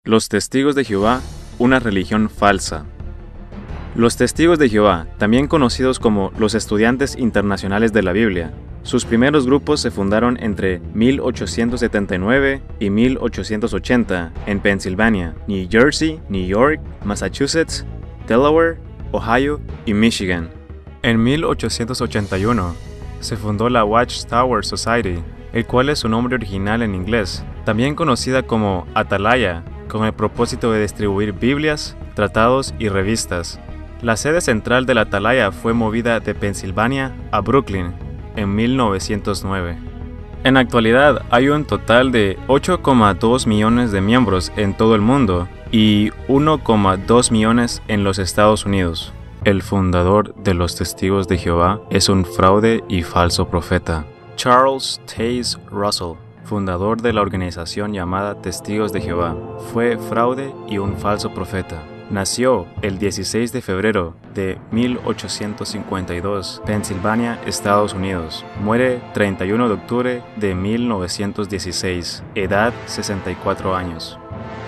Los testigos de Jehová, una religión falsa. Los testigos de Jehová, también conocidos como los estudiantes internacionales de la Biblia, sus primeros grupos se fundaron entre 1879 y 1880 en Pensilvania, New Jersey, New York, Massachusetts, Delaware, Ohio y Michigan. En 1881 se fundó la Watchtower Society, el cual es su nombre original en inglés, también conocida como Atalaya, con el propósito de distribuir Biblias, tratados y revistas. La sede central de la Atalaya fue movida de Pensilvania a Brooklyn en 1909. En la actualidad hay un total de 8,2 millones de miembros en todo el mundo y 1,2 millones en los Estados Unidos. El fundador de los Testigos de Jehová es un fraude y falso profeta. Charles Taze Russell, fundador de la organización llamada Testigos de Jehová, fue fraude y un falso profeta. Nació el 16 de febrero de 1852, Pensilvania, Estados Unidos. Muere 31 de octubre de 1916, edad 64 años.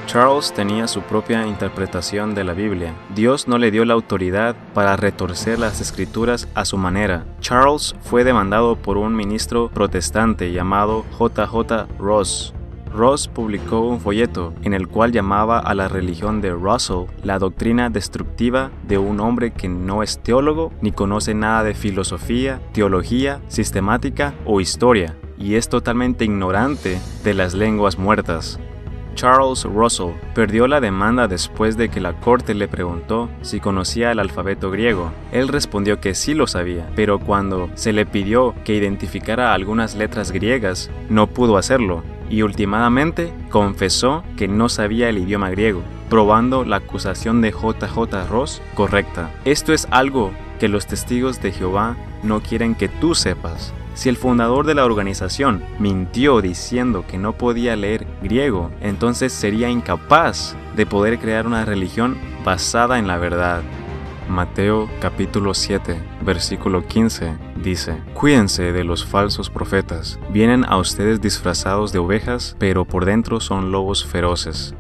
Charles tenía su propia interpretación de la Biblia. Dios no le dio la autoridad para retorcer las escrituras a su manera. Charles fue demandado por un ministro protestante llamado J.J. Ross. Ross publicó un folleto en el cual llamaba a la religión de Russell la doctrina destructiva de un hombre que no es teólogo ni conoce nada de filosofía, teología, sistemática o historia, y es totalmente ignorante de las lenguas muertas. Charles Russell perdió la demanda después de que la corte le preguntó si conocía el alfabeto griego. Él respondió que sí lo sabía, pero cuando se le pidió que identificara algunas letras griegas, no pudo hacerlo, y últimamente confesó que no sabía el idioma griego, probando la acusación de J.J. Ross correcta. Esto es algo que los testigos de Jehová no quieren que tú sepas. Si el fundador de la organización mintió diciendo que no podía leer griego, entonces sería incapaz de poder crear una religión basada en la verdad. Mateo capítulo 7, versículo 15 dice: Cuídense de los falsos profetas. Vienen a ustedes disfrazados de ovejas, pero por dentro son lobos feroces.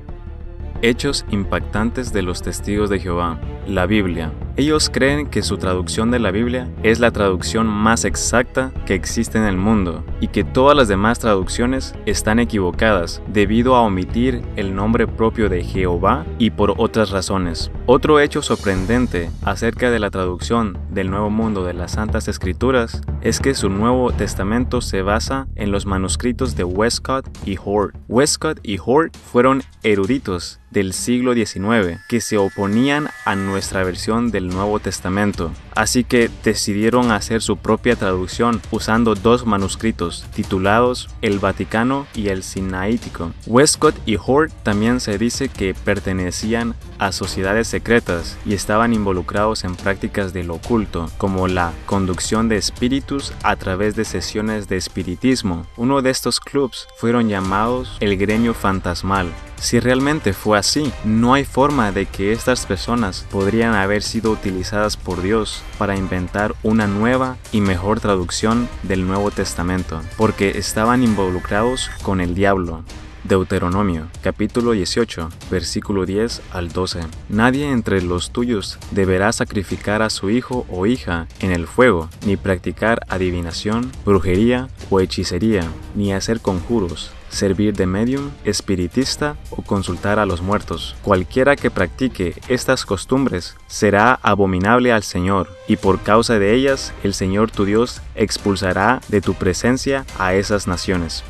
Hechos impactantes de los testigos de Jehová. La Biblia. Ellos creen que su traducción de la Biblia es la traducción más exacta que existe en el mundo y que todas las demás traducciones están equivocadas debido a omitir el nombre propio de Jehová y por otras razones. Otro hecho sorprendente acerca de la traducción del Nuevo Mundo de las Santas Escrituras es que su Nuevo Testamento se basa en los manuscritos de Westcott y Hort. Westcott y Hort fueron eruditos del siglo XIX que se oponían a nuestra versión del Nuevo Testamento, así que decidieron hacer su propia traducción usando dos manuscritos titulados El Vaticano y el Sinaítico. Westcott y Hort también se dice que pertenecían a sociedades secretas y estaban involucrados en prácticas del oculto, como la conducción de espíritus a través de sesiones de espiritismo. Uno de estos clubs fueron llamados el Gremio Fantasmal. Si realmente fue así, no hay forma de que estas personas podrían haber sido utilizadas por Dios para inventar una nueva y mejor traducción del Nuevo Testamento, porque estaban involucrados con el diablo. Deuteronomio, capítulo 18, versículo 10 al 12. Nadie entre los tuyos deberá sacrificar a su hijo o hija en el fuego, ni practicar adivinación, brujería o hechicería, ni hacer conjuros, servir de medium, espiritista o consultar a los muertos. Cualquiera que practique estas costumbres será abominable al Señor, y por causa de ellas el Señor tu Dios expulsará de tu presencia a esas naciones.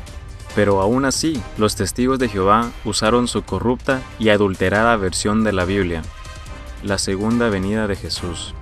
Pero aún así, los testigos de Jehová usaron su corrupta y adulterada versión de la Biblia, la segunda venida de Jesús.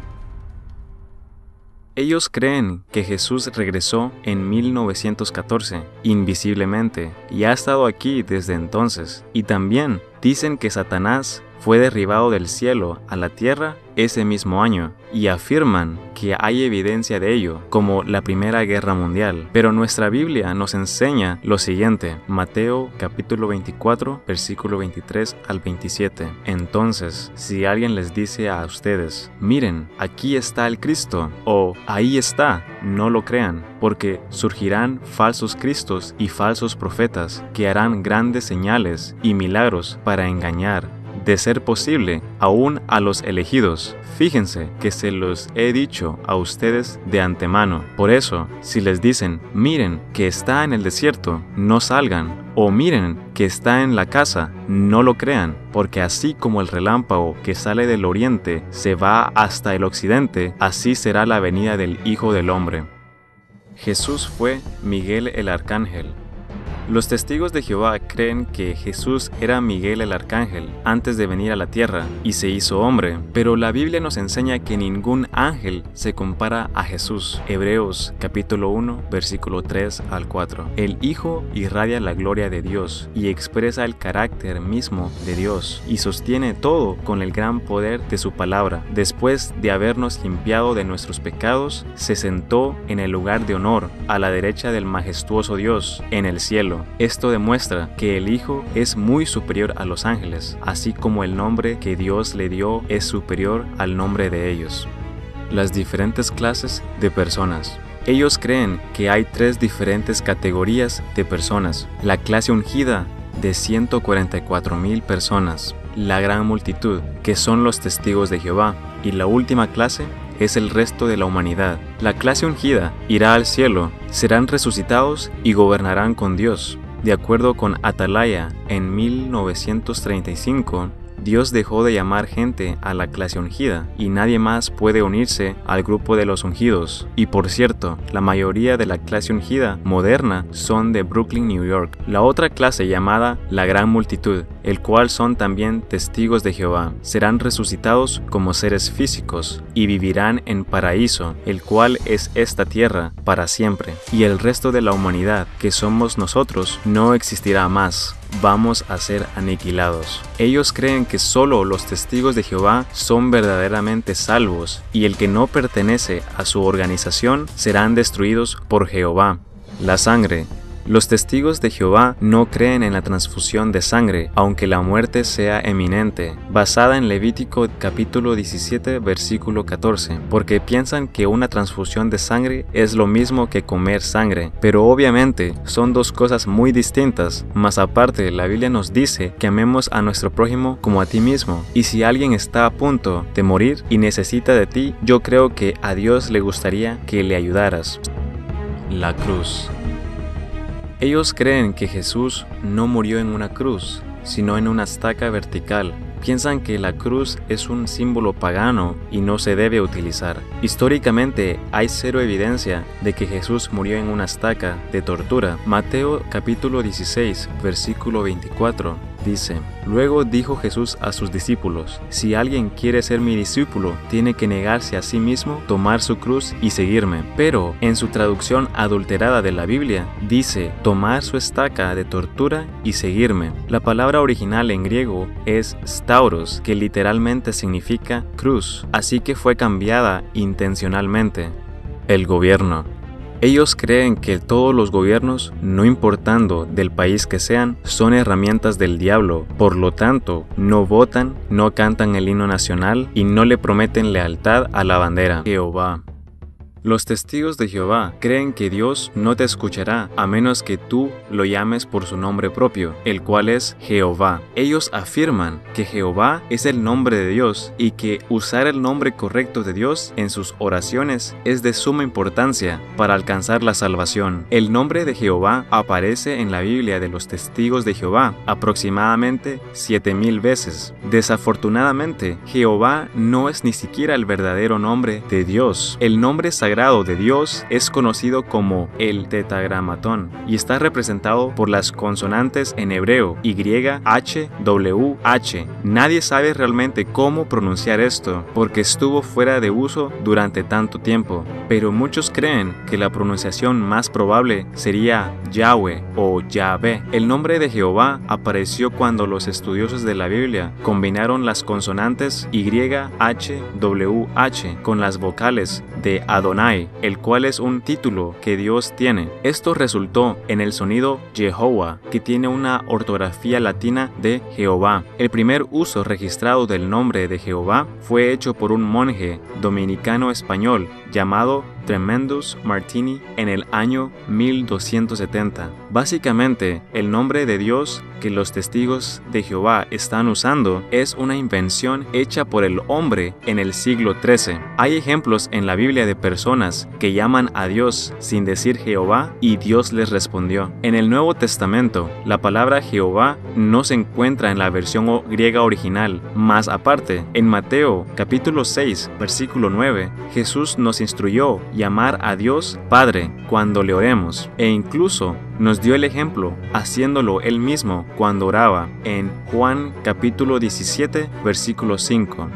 Ellos creen que Jesús regresó en 1914, invisiblemente, y ha estado aquí desde entonces. Y también dicen que Satanás fue derribado del cielo a la tierra ese mismo año, y afirman que hay evidencia de ello, como la Primera Guerra Mundial. Pero nuestra Biblia nos enseña lo siguiente: Mateo capítulo 24, versículo 23 al 27. Entonces, si alguien les dice a ustedes: miren, aquí está el Cristo, o ahí está, no lo crean. porque surgirán falsos cristos y falsos profetas que harán grandes señales y milagros para engañar, de ser posible, aún a los elegidos. Fíjense que se los he dicho a ustedes de antemano. Por eso, si les dicen, miren que está en el desierto, no salgan, o miren que está en la casa, no lo crean, porque así como el relámpago que sale del oriente se va hasta el occidente, así será la venida del Hijo del Hombre. Jesús fue Miguel el Arcángel. Los testigos de Jehová creen que Jesús era Miguel el Arcángel antes de venir a la tierra y se hizo hombre, pero la Biblia nos enseña que ningún ángel se compara a Jesús. Hebreos capítulo 1, versículo 3 al 4. El Hijo irradia la gloria de Dios y expresa el carácter mismo de Dios y sostiene todo con el gran poder de su palabra. Después de habernos limpiado de nuestros pecados, se sentó en el lugar de honor a la derecha del majestuoso Dios en el cielo. Esto demuestra que el Hijo es muy superior a los ángeles, así como el nombre que Dios le dio es superior al nombre de ellos. Las diferentes clases de personas. Ellos creen que hay 3 diferentes categorías de personas. La clase ungida de 144,000 personas, la gran multitud, que son los testigos de Jehová, y la última clase es el resto de la humanidad. La clase ungida irá al cielo, serán resucitados y gobernarán con Dios. De acuerdo con Atalaya, en 1935, Dios dejó de llamar gente a la clase ungida y nadie más puede unirse al grupo de los ungidos. Y por cierto, la mayoría de la clase ungida moderna son de Brooklyn, New York. La otra clase llamada la gran multitud, el cual son también testigos de Jehová, serán resucitados como seres físicos y vivirán en paraíso, el cual es esta tierra para siempre. Y el resto de la humanidad, que somos nosotros, no existirá más. Vamos a ser aniquilados. Ellos creen que solo los testigos de Jehová son verdaderamente salvos y el que no pertenece a su organización serán destruidos por Jehová. La sangre. Los testigos de Jehová no creen en la transfusión de sangre, aunque la muerte sea eminente, basada en Levítico capítulo 17, versículo 14, porque piensan que una transfusión de sangre es lo mismo que comer sangre, pero obviamente son 2 cosas muy distintas. Más aparte, la Biblia nos dice que amemos a nuestro prójimo como a ti mismo, y si alguien está a punto de morir y necesita de ti, yo creo que a Dios le gustaría que le ayudaras. La cruz. Ellos creen que Jesús no murió en una cruz, sino en una estaca vertical. Piensan que la cruz es un símbolo pagano y no se debe utilizar. Históricamente hay 0 evidencia de que Jesús murió en una estaca de tortura. Mateo capítulo 16, versículo 24 dice: Luego dijo Jesús a sus discípulos: Si alguien quiere ser mi discípulo, tiene que negarse a sí mismo, tomar su cruz y seguirme. Pero en su traducción adulterada de la Biblia dice: tomar su estaca de tortura y seguirme. La palabra original en griego es stauros, que literalmente significa cruz, así que fue cambiada intencionalmente. El gobierno. Ellos creen que todos los gobiernos, no importando del país que sean, son herramientas del diablo. Por lo tanto, no votan, no cantan el himno nacional y no le prometen lealtad a la bandera. Jehová. Los testigos de Jehová creen que Dios no te escuchará a menos que tú lo llames por su nombre propio, el cual es Jehová. Ellos afirman que Jehová es el nombre de Dios y que usar el nombre correcto de Dios en sus oraciones es de suma importancia para alcanzar la salvación. El nombre de Jehová aparece en la Biblia de los testigos de Jehová aproximadamente 7,000 veces. Desafortunadamente, Jehová no es ni siquiera el verdadero nombre de Dios. El nombre sagrado de Dios es conocido como el Tetragramatón y está representado por las consonantes en hebreo YHWH. Nadie sabe realmente cómo pronunciar esto porque estuvo fuera de uso durante tanto tiempo, pero muchos creen que la pronunciación más probable sería Yahweh o Yahvé. El nombre de Jehová apareció cuando los estudiosos de la Biblia combinaron las consonantes YHWH con las vocales de Adonai, el cual es un título que Dios tiene. Esto resultó en el sonido Jehová, que tiene una ortografía latina de Jehová. El primer uso registrado del nombre de Jehová fue hecho por un monje dominicano español llamado Tremendus Martini en el año 1270. Básicamente, el nombre de Dios que los testigos de Jehová están usando es una invención hecha por el hombre en el siglo XIII. Hay ejemplos en la Biblia de personas que llaman a Dios sin decir Jehová y Dios les respondió. En el Nuevo Testamento, la palabra Jehová no se encuentra en la versión griega original, más aparte, en Mateo capítulo 6, versículo 9, Jesús nos instruyó llamar a Dios Padre cuando le oremos, e incluso nos dio el ejemplo haciéndolo él mismo cuando oraba en Juan capítulo 17, versículo 5.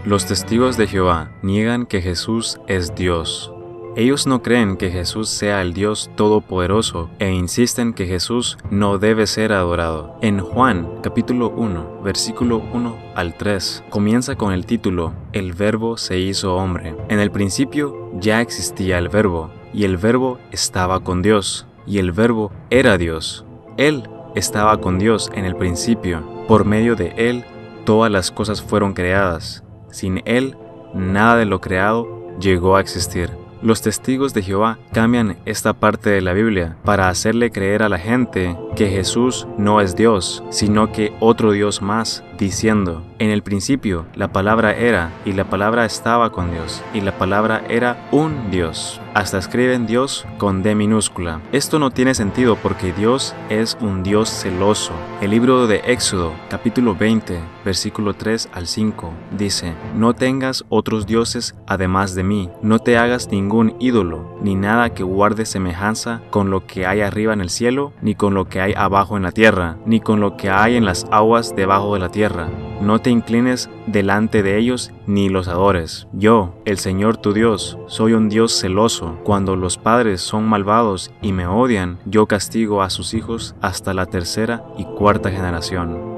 Los testigos de Jehová niegan que Jesús es Dios. Ellos no creen que Jesús sea el Dios Todopoderoso e insisten que Jesús no debe ser adorado. En Juan capítulo 1, versículo 1 al 3, comienza con el título El Verbo se hizo hombre. En el principio ya existía el Verbo, y el Verbo estaba con Dios, y el Verbo era Dios. Él estaba con Dios en el principio. Por medio de Él todas las cosas fueron creadas. Sin Él, nada de lo creado llegó a existir. Los testigos de Jehová cambian esta parte de la Biblia para hacerle creer a la gente que Jesús no es Dios, sino que otro Dios más, diciendo: en el principio la palabra era, y la palabra estaba con Dios, y la palabra era un Dios. Hasta escriben Dios con D minúscula. Esto no tiene sentido porque Dios es un Dios celoso. El libro de Éxodo, capítulo 20, versículo 3 al 5, dice: no tengas otros dioses además de mí, no te hagas ningún ídolo, ni nada que guarde semejanza con lo que hay arriba en el cielo, ni con lo que hay abajo en la tierra, ni con lo que hay en las aguas debajo de la tierra. No te inclines delante de ellos ni los adores. Yo, el Señor tu Dios, soy un Dios celoso. Cuando los padres son malvados y me odian, yo castigo a sus hijos hasta la tercera y cuarta generación.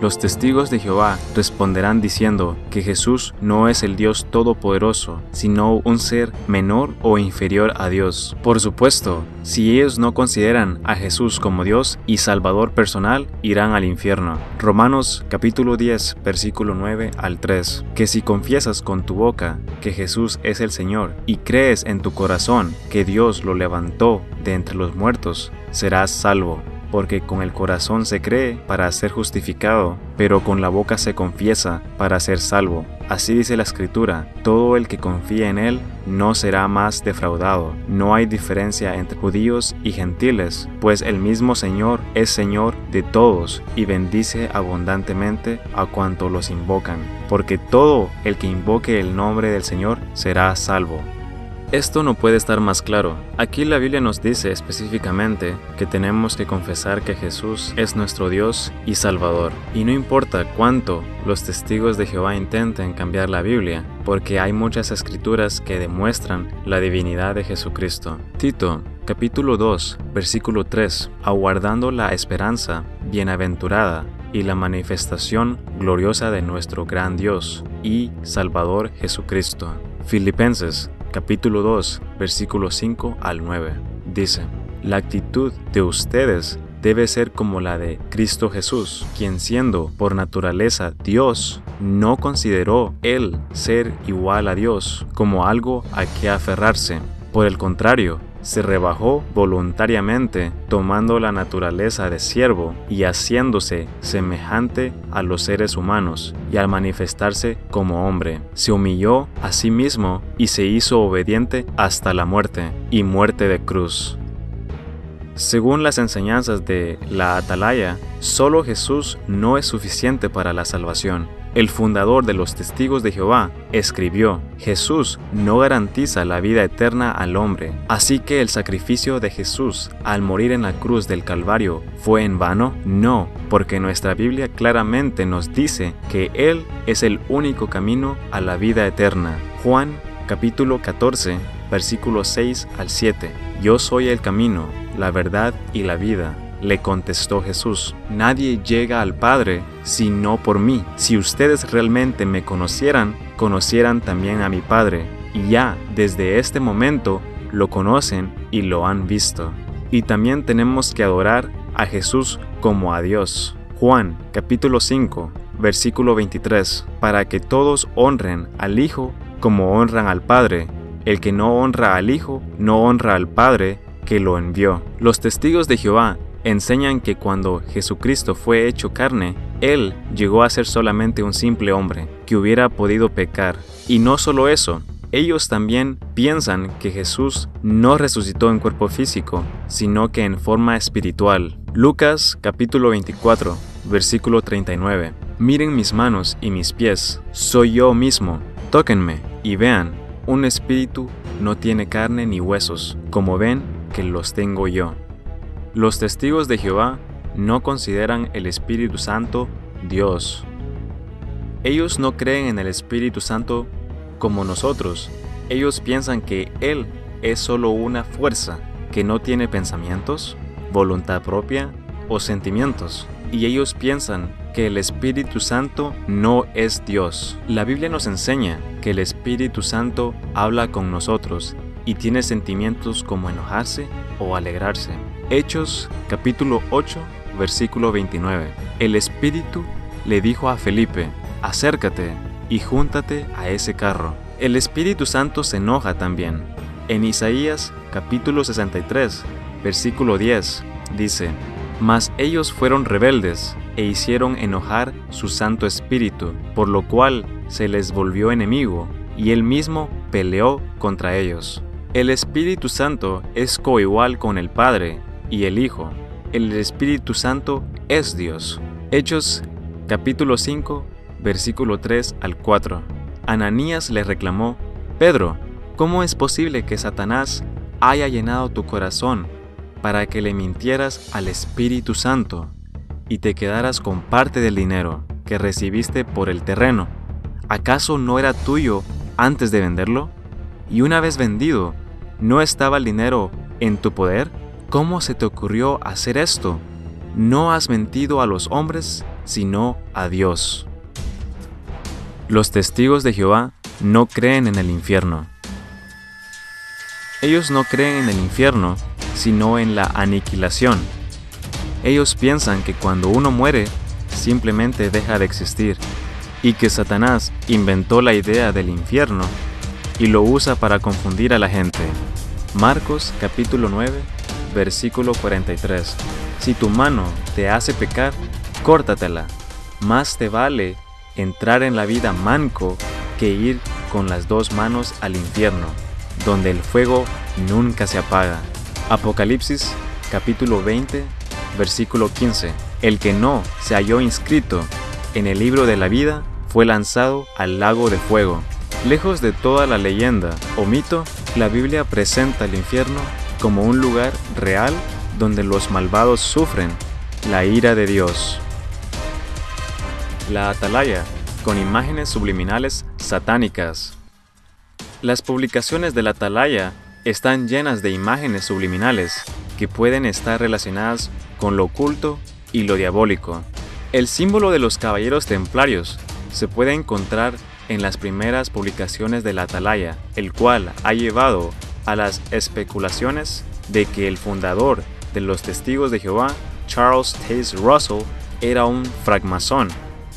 Los testigos de Jehová responderán diciendo que Jesús no es el Dios Todopoderoso, sino un ser menor o inferior a Dios. Por supuesto, si ellos no consideran a Jesús como Dios y Salvador personal, irán al infierno. Romanos capítulo 10, versículo 9 al 3. Que si confiesas con tu boca que Jesús es el Señor y crees en tu corazón que Dios lo levantó de entre los muertos, serás salvo. Porque con el corazón se cree para ser justificado, pero con la boca se confiesa para ser salvo. Así dice la Escritura: todo el que confía en Él no será más defraudado. No hay diferencia entre judíos y gentiles, pues el mismo Señor es Señor de todos y bendice abundantemente a cuantos los invocan. Porque todo el que invoque el nombre del Señor será salvo. Esto no puede estar más claro. Aquí la Biblia nos dice específicamente que tenemos que confesar que Jesús es nuestro Dios y Salvador. Y no importa cuánto los testigos de Jehová intenten cambiar la Biblia, porque hay muchas escrituras que demuestran la divinidad de Jesucristo. Tito, capítulo 2, versículo 3, aguardando la esperanza bienaventurada y la manifestación gloriosa de nuestro gran Dios y Salvador Jesucristo. Filipenses, capítulo 2, versículo 5 al 9, dice: la actitud de ustedes debe ser como la de Cristo Jesús, quien siendo por naturaleza Dios, no consideró Él ser igual a Dios como algo a que aferrarse. Por el contrario, se rebajó voluntariamente, tomando la naturaleza de siervo y haciéndose semejante a los seres humanos, y al manifestarse como hombre, se humilló a sí mismo y se hizo obediente hasta la muerte, y muerte de cruz. Según las enseñanzas de la Atalaya, solo Jesús no es suficiente para la salvación. El fundador de los Testigos de Jehová escribió: Jesús no garantiza la vida eterna al hombre. Así que el sacrificio de Jesús al morir en la cruz del Calvario ¿fue en vano? No, porque nuestra Biblia claramente nos dice que Él es el único camino a la vida eterna. Juan capítulo 14, versículos 6 al 7. Yo soy el camino, la verdad y la vida. Le contestó Jesús: nadie llega al Padre sino por mí. Si ustedes realmente me conocieran, conocieran también a mi Padre, y ya desde este momento lo conocen y lo han visto. Y también tenemos que adorar a Jesús como a Dios. Juan capítulo 5, versículo 23, para que todos honren al Hijo como honran al Padre. El que no honra al Hijo, no honra al Padre que lo envió. Los testigos de Jehová enseñan que cuando Jesucristo fue hecho carne, Él llegó a ser solamente un simple hombre, que hubiera podido pecar. Y no solo eso, ellos también piensan que Jesús no resucitó en cuerpo físico, sino que en forma espiritual. Lucas capítulo 24, versículo 39. Miren mis manos y mis pies, soy yo mismo, tóquenme y vean, un espíritu no tiene carne ni huesos, como ven que los tengo yo. Los testigos de Jehová no consideran el Espíritu Santo Dios. Ellos no creen en el Espíritu Santo como nosotros. Ellos piensan que Él es solo una fuerza que no tiene pensamientos, voluntad propia o sentimientos. Y ellos piensan que el Espíritu Santo no es Dios. La Biblia nos enseña que el Espíritu Santo habla con nosotros y tiene sentimientos como enojarse o alegrarse. Hechos capítulo 8, versículo 29. El Espíritu le dijo a Felipe, acércate y júntate a ese carro. El Espíritu Santo se enoja también. En Isaías capítulo 63, versículo 10, dice, mas ellos fueron rebeldes e hicieron enojar su Santo Espíritu, por lo cual se les volvió enemigo, y él mismo peleó contra ellos. El Espíritu Santo es coigual con el Padre y el Hijo. El Espíritu Santo es Dios. Hechos capítulo 5, versículo 3 al 4. Ananías le reclamó, Pedro, ¿cómo es posible que Satanás haya llenado tu corazón para que le mintieras al Espíritu Santo y te quedaras con parte del dinero que recibiste por el terreno? ¿Acaso no era tuyo antes de venderlo? Y una vez vendido, ¿no estaba el dinero en tu poder? ¿Cómo se te ocurrió hacer esto? No has mentido a los hombres, sino a Dios. Los testigos de Jehová no creen en el infierno. Ellos no creen en el infierno, sino en la aniquilación. Ellos piensan que cuando uno muere, simplemente deja de existir, y que Satanás inventó la idea del infierno y lo usa para confundir a la gente. Marcos capítulo 9, versículo 43. Si tu mano te hace pecar, córtatela. Más te vale entrar en la vida manco que ir con las dos manos al infierno, donde el fuego nunca se apaga. Apocalipsis capítulo 20, versículo 15. El que no se halló inscrito en el libro de la vida fue lanzado al lago de fuego. Lejos de toda la leyenda o mito, la Biblia presenta el infierno como un lugar real donde los malvados sufren la ira de Dios. La atalaya, con imágenes subliminales satánicas. Las publicaciones de la atalaya están llenas de imágenes subliminales que pueden estar relacionadas con lo oculto y lo diabólico. El símbolo de los caballeros templarios se puede encontrar en las primeras publicaciones de la atalaya, el cual ha llevado a las especulaciones de que el fundador de los Testigos de Jehová, Charles Taze Russell, era un francmasón.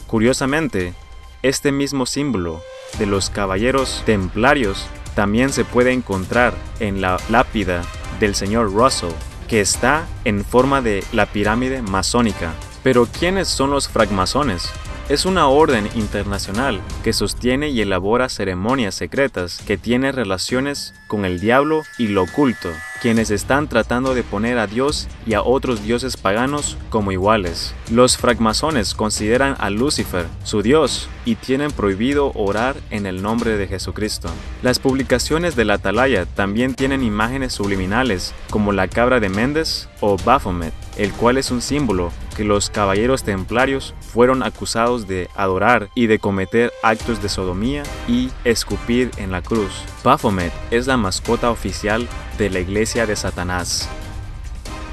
Curiosamente, este mismo símbolo de los caballeros templarios también se puede encontrar en la lápida del señor Russell, que está en forma de la pirámide masónica. Pero ¿quiénes son los francmasones? Es una orden internacional que sostiene y elabora ceremonias secretas que tienen relaciones con el diablo y lo oculto, quienes están tratando de poner a Dios y a otros dioses paganos como iguales. Los francmasones consideran a Lucifer su dios y tienen prohibido orar en el nombre de Jesucristo. Las publicaciones de la atalaya también tienen imágenes subliminales como la cabra de Méndez o Baphomet, el cual es un símbolo que los caballeros templarios fueron acusados de adorar y de cometer actos de sodomía y escupir en la cruz. Baphomet es la mascota oficial de la iglesia de Satanás.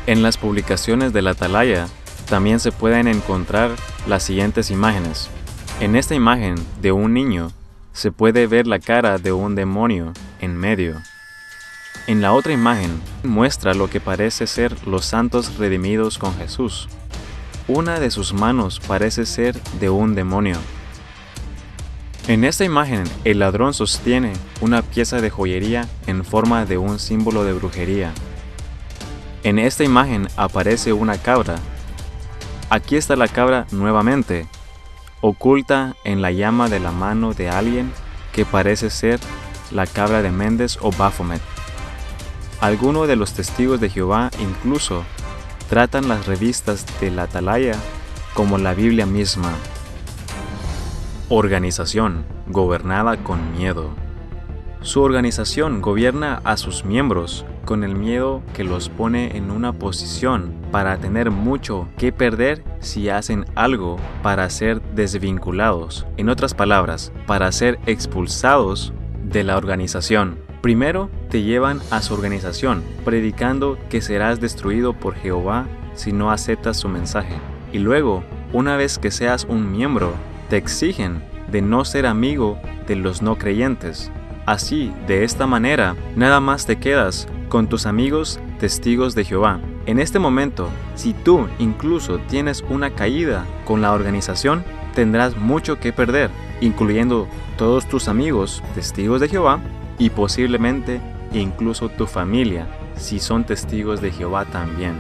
En las publicaciones de la atalaya también se pueden encontrar las siguientes imágenes. En esta imagen de un niño se puede ver la cara de un demonio en medio. En la otra imagen muestra lo que parece ser los santos redimidos con Jesús. Una de sus manos parece ser de un demonio. En esta imagen, el ladrón sostiene una pieza de joyería en forma de un símbolo de brujería. En esta imagen aparece una cabra. Aquí está la cabra nuevamente, oculta en la llama de la mano de alguien que parece ser la cabra de Méndez o Baphomet. Algunos de los testigos de Jehová incluso tratan las revistas de la Atalaya como la Biblia misma. Organización gobernada con miedo. Su organización gobierna a sus miembros con el miedo que los pone en una posición para tener mucho que perder si hacen algo para ser desvinculados. En otras palabras, para ser expulsados de la organización. Primero te llevan a su organización, predicando que serás destruido por Jehová si no aceptas su mensaje. Y luego, una vez que seas un miembro, te exigen de no ser amigo de los no creyentes. Así, de esta manera, nada más te quedas con tus amigos testigos de Jehová. En este momento, si tú incluso tienes una caída con la organización, tendrás mucho que perder, incluyendo todos tus amigos testigos de Jehová y posiblemente incluso tu familia, si son testigos de Jehová también.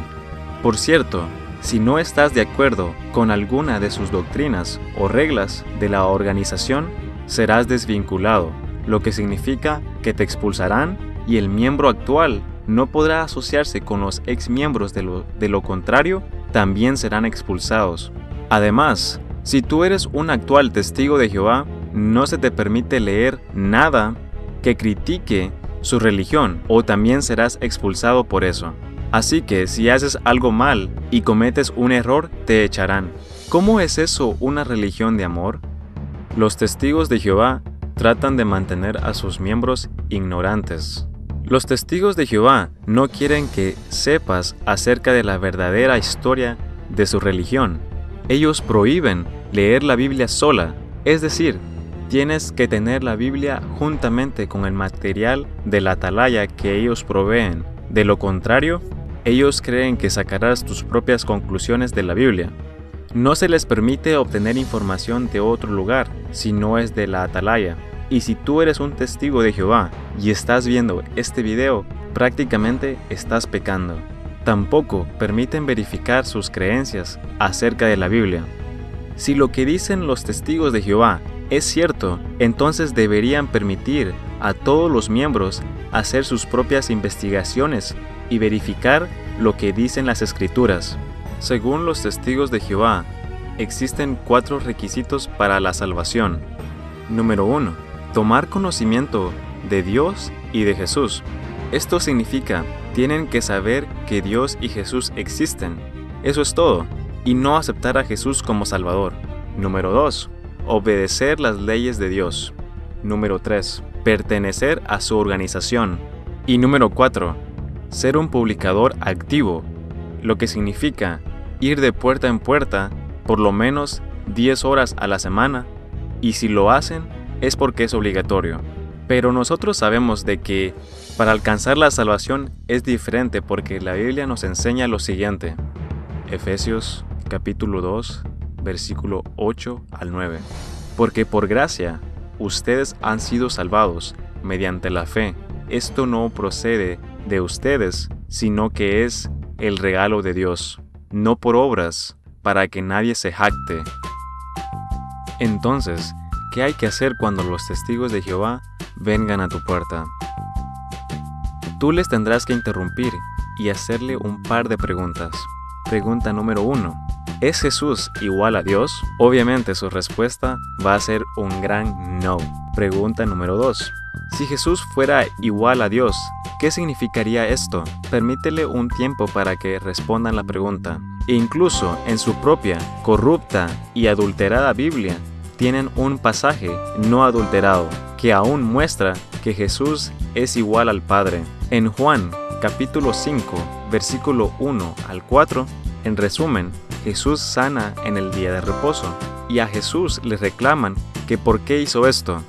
Por cierto, si no estás de acuerdo con alguna de sus doctrinas o reglas de la organización, serás desvinculado, lo que significa que te expulsarán y el miembro actual no podrá asociarse con los ex miembros de lo contrario, también serán expulsados. Además, si tú eres un actual testigo de Jehová, no se te permite leer nada que critique su religión o también serás expulsado por eso. Así que si haces algo mal y cometes un error, te echarán. ¿Cómo es eso una religión de amor? Los testigos de Jehová tratan de mantener a sus miembros ignorantes. Los testigos de Jehová no quieren que sepas acerca de la verdadera historia de su religión. Ellos prohíben leer la Biblia sola, es decir, tienes que tener la Biblia juntamente con el material de la Atalaya que ellos proveen. De lo contrario, ellos creen que sacarás tus propias conclusiones de la Biblia. No se les permite obtener información de otro lugar si no es de la Atalaya. Y si tú eres un testigo de Jehová y estás viendo este video, prácticamente estás pecando. Tampoco permiten verificar sus creencias acerca de la Biblia. Si lo que dicen los testigos de Jehová es cierto, entonces deberían permitir a todos los miembros hacer sus propias investigaciones y verificar lo que dicen las Escrituras. Según los testigos de Jehová, existen 4 requisitos para la salvación. Número 1. Tomar conocimiento de Dios y de Jesús. Esto significa, tienen que saber que Dios y Jesús existen. Eso es todo, y no aceptar a Jesús como Salvador. Número 2. Obedecer las leyes de Dios. Número 3. Pertenecer a su organización. Y número 4. Ser un publicador activo, lo que significa ir de puerta en puerta por lo menos 10 horas a la semana, y si lo hacen, es porque es obligatorio. Pero nosotros sabemos de que para alcanzar la salvación es diferente porque la Biblia nos enseña lo siguiente. Efesios capítulo 2, versículo 8 al 9. Porque por gracia ustedes han sido salvados mediante la fe. Esto no procede de ustedes, sino que es el regalo de Dios, no por obras, para que nadie se jacte. Entonces, ¿qué hay que hacer cuando los testigos de Jehová vengan a tu puerta? Tú les tendrás que interrumpir y hacerle un par de preguntas. Pregunta número 1. ¿Es Jesús igual a Dios? Obviamente su respuesta va a ser un gran no. Pregunta número 2. Si Jesús fuera igual a Dios, ¿qué significaría esto? Permítele un tiempo para que respondan la pregunta. E incluso en su propia, corrupta y adulterada Biblia, tienen un pasaje no adulterado que aún muestra que Jesús es igual al Padre. En Juan capítulo 5, versículo 1 al 4, en resumen, Jesús sana en el día de reposo y a Jesús le reclaman que por qué hizo esto.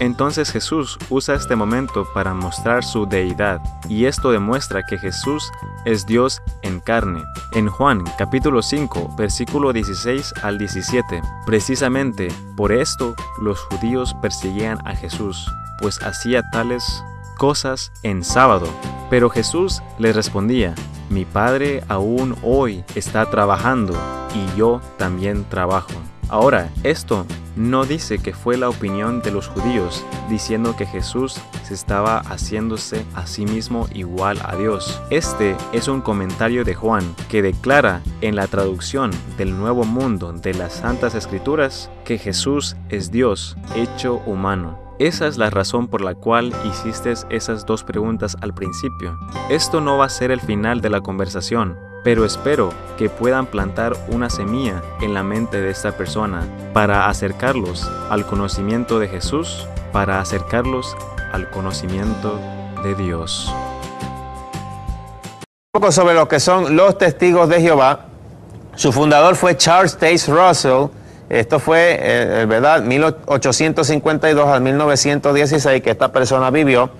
Entonces Jesús usa este momento para mostrar su deidad, y esto demuestra que Jesús es Dios en carne. En Juan capítulo 5, versículo 16 al 17, precisamente por esto los judíos perseguían a Jesús, pues hacía tales cosas en sábado. Pero Jesús les respondía: mi Padre aún hoy está trabajando, y yo también trabajo. Ahora, esto no dice que fue la opinión de los judíos, diciendo que Jesús se estaba haciéndose a sí mismo igual a Dios. Este es un comentario de Juan que declara en la traducción del Nuevo Mundo de las Santas Escrituras que Jesús es Dios hecho humano. Esa es la razón por la cual hiciste esas dos preguntas al principio. Esto no va a ser el final de la conversación, pero espero que puedan plantar una semilla en la mente de esta persona para acercarlos al conocimiento de Jesús, para acercarlos al conocimiento de Dios. Un poco sobre lo que son los testigos de Jehová. Su fundador fue Charles Taze Russell. Esto fue, ¿verdad?, 1852 al 1916 que esta persona vivió.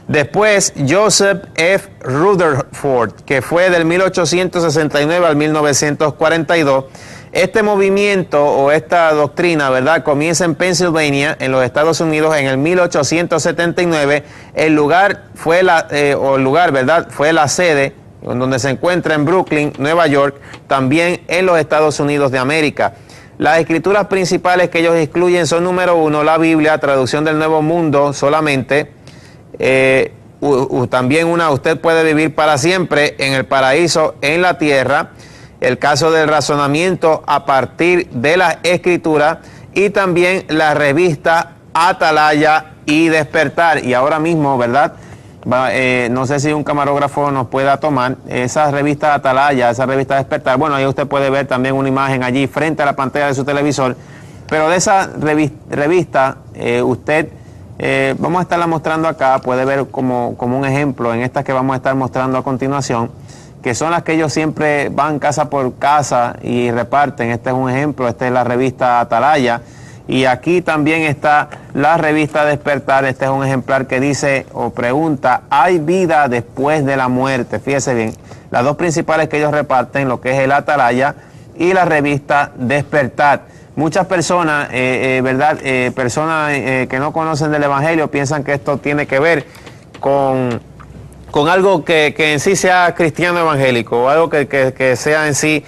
Después, Joseph F. Rutherford, que fue del 1869 al 1942. Este movimiento o esta doctrina, ¿verdad?, comienza en Pensilvania, en los Estados Unidos, en el 1879. El lugar, ¿verdad?, fue la sede donde se encuentra en Brooklyn, Nueva York, también en los Estados Unidos de América. Las escrituras principales que ellos incluyen son, número 1, la Biblia, traducción del Nuevo Mundo solamente. También usted puede vivir para siempre en el paraíso en la tierra, el caso del razonamiento a partir de la escritura, y también la revista Atalaya y Despertar. Y ahora mismo, ¿verdad?, no sé si un camarógrafo nos pueda tomar esa revista Atalaya, esa revista Despertar. Bueno, ahí usted puede ver también una imagen allí frente a la pantalla de su televisor, pero de esa revista usted vamos a estarla mostrando acá, puede ver como un ejemplo en estas que vamos a estar mostrando a continuación, que son las que ellos siempre van casa por casa y reparten. Este es un ejemplo, esta es la revista Atalaya, y aquí también está la revista Despertar. Este es un ejemplar que dice o pregunta: ¿hay vida después de la muerte? Fíjese bien, las dos principales que ellos reparten, lo que es el Atalaya y la revista Despertar. Muchas personas, ¿verdad?, personas que no conocen del Evangelio piensan que esto tiene que ver con algo que en sí sea cristiano evangélico, o algo que sea en sí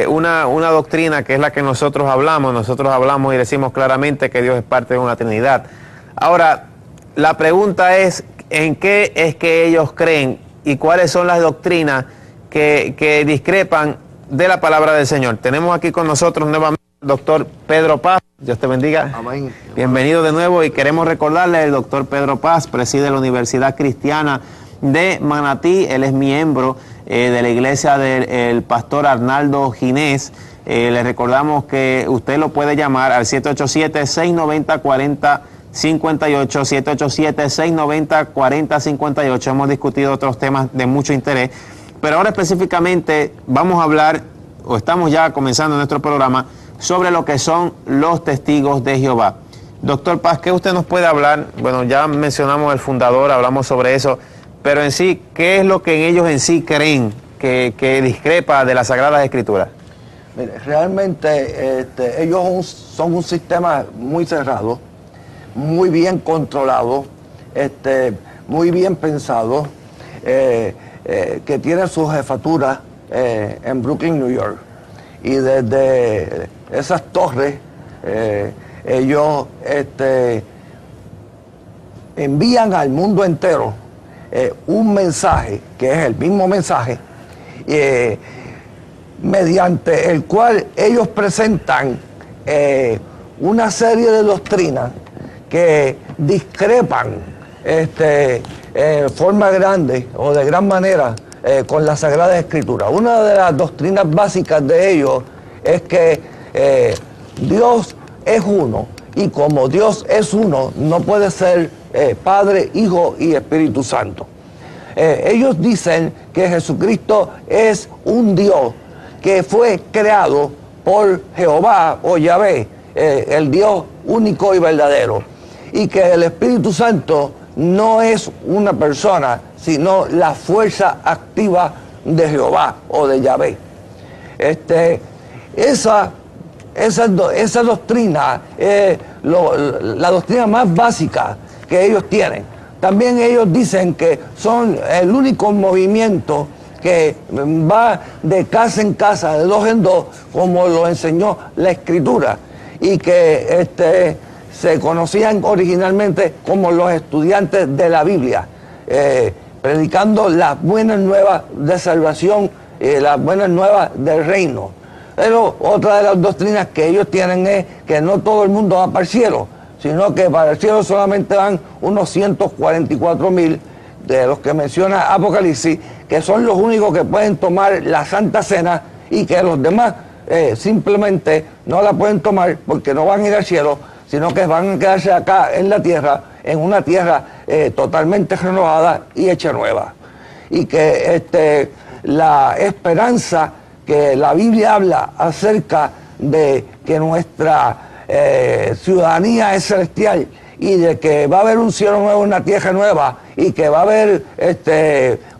una doctrina que es la que nosotros hablamos. Nosotros hablamos y decimos claramente que Dios es parte de una Trinidad. Ahora, la pregunta es: ¿en qué es que ellos creen y cuáles son las doctrinas que discrepan de la palabra del Señor? Tenemos aquí con nosotros nuevamente doctor Pedro Paz. Dios te bendiga. Amén. Bienvenido de nuevo, y queremos recordarle: el doctor Pedro Paz preside la Universidad Cristiana de Manatí. Él es miembro de la iglesia del pastor Arnaldo Ginés. Le recordamos que usted lo puede llamar al 787-690-4058, 787-690-4058. Hemos discutido otros temas de mucho interés, pero ahora específicamente vamos a hablar, o estamos ya comenzando nuestro programa, sobre lo que son los testigos de Jehová. Doctor Paz, ¿qué usted nos puede hablar? Bueno, ya mencionamos el fundador, hablamos sobre eso, pero en sí, ¿qué es lo que ellos en sí creen que discrepa de las Sagradas Escrituras? Mire, realmente ellos son un sistema muy cerrado, muy bien controlado, muy bien pensado, que tiene su jefatura en Brooklyn, New York. Y desde esas torres ellos envían al mundo entero un mensaje, que es el mismo mensaje, mediante el cual ellos presentan una serie de doctrinas que discrepan en forma grande o de gran manera con la Sagrada Escritura. Una de las doctrinas básicas de ellos es que Dios es uno, y como Dios es uno, no puede ser Padre, Hijo y Espíritu Santo. Ellos dicen que Jesucristo es un Dios que fue creado por Jehová o Yahvé, el Dios único y verdadero. y que el Espíritu Santo no es una persona, sino la fuerza activa de Jehová o de Yahvé. Esa doctrina es la doctrina más básica que ellos tienen. También ellos dicen que son el único movimiento que va de casa en casa, de dos en dos, como lo enseñó la Escritura, y que se conocían originalmente como los estudiantes de la Biblia, predicando las buenas nuevas de salvación, las buenas nuevas del reino. Pero otra de las doctrinas que ellos tienen es que no todo el mundo va para el cielo, sino que para el cielo solamente van unos 144,000 de los que menciona Apocalipsis, que son los únicos que pueden tomar la Santa Cena, y que los demás simplemente no la pueden tomar porque no van a ir al cielo, sino que van a quedarse acá en la tierra, en una tierra totalmente renovada y hecha nueva. Y que la esperanza que la Biblia habla acerca de que nuestra ciudadanía es celestial, y de que va a haber un cielo nuevo, una tierra nueva, y que va a haber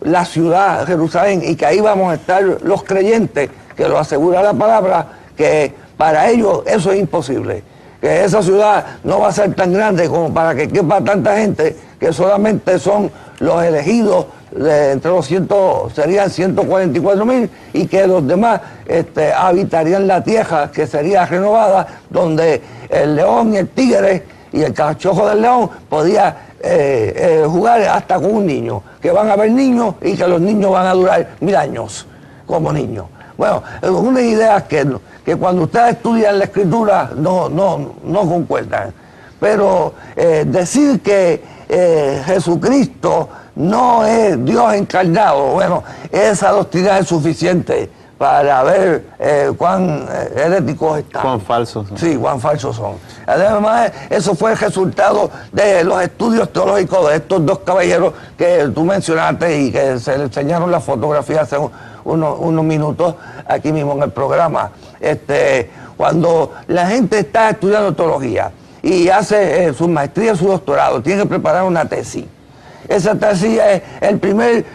la ciudad, Jerusalén, y que ahí vamos a estar los creyentes, que lo asegura la palabra, que para ellos eso es imposible, que esa ciudad no va a ser tan grande como para que quepa tanta gente, que solamente son los elegidos, entre los serían 144,000, y que los demás habitarían la tierra que sería renovada, donde el león y el tigre y el cachorro del león podía jugar hasta con un niño, que van a haber niños y que los niños van a durar 1000 años como niños. Bueno, unas ideas que cuando ustedes estudian la Escritura no concuerdan. Pero decir que Jesucristo no es Dios encarnado, bueno, esa doctrina es suficiente para ver cuán heréticos están. Cuán falsos son. Sí, cuán falsos son. Además, eso fue el resultado de los estudios teológicos de estos dos caballeros que tú mencionaste y que se le enseñaron las fotografías hace unos minutos aquí mismo en el programa. Cuando la gente está estudiando teología y hace su maestría, su doctorado, tiene que preparar una tesis. Esa tesis es el primer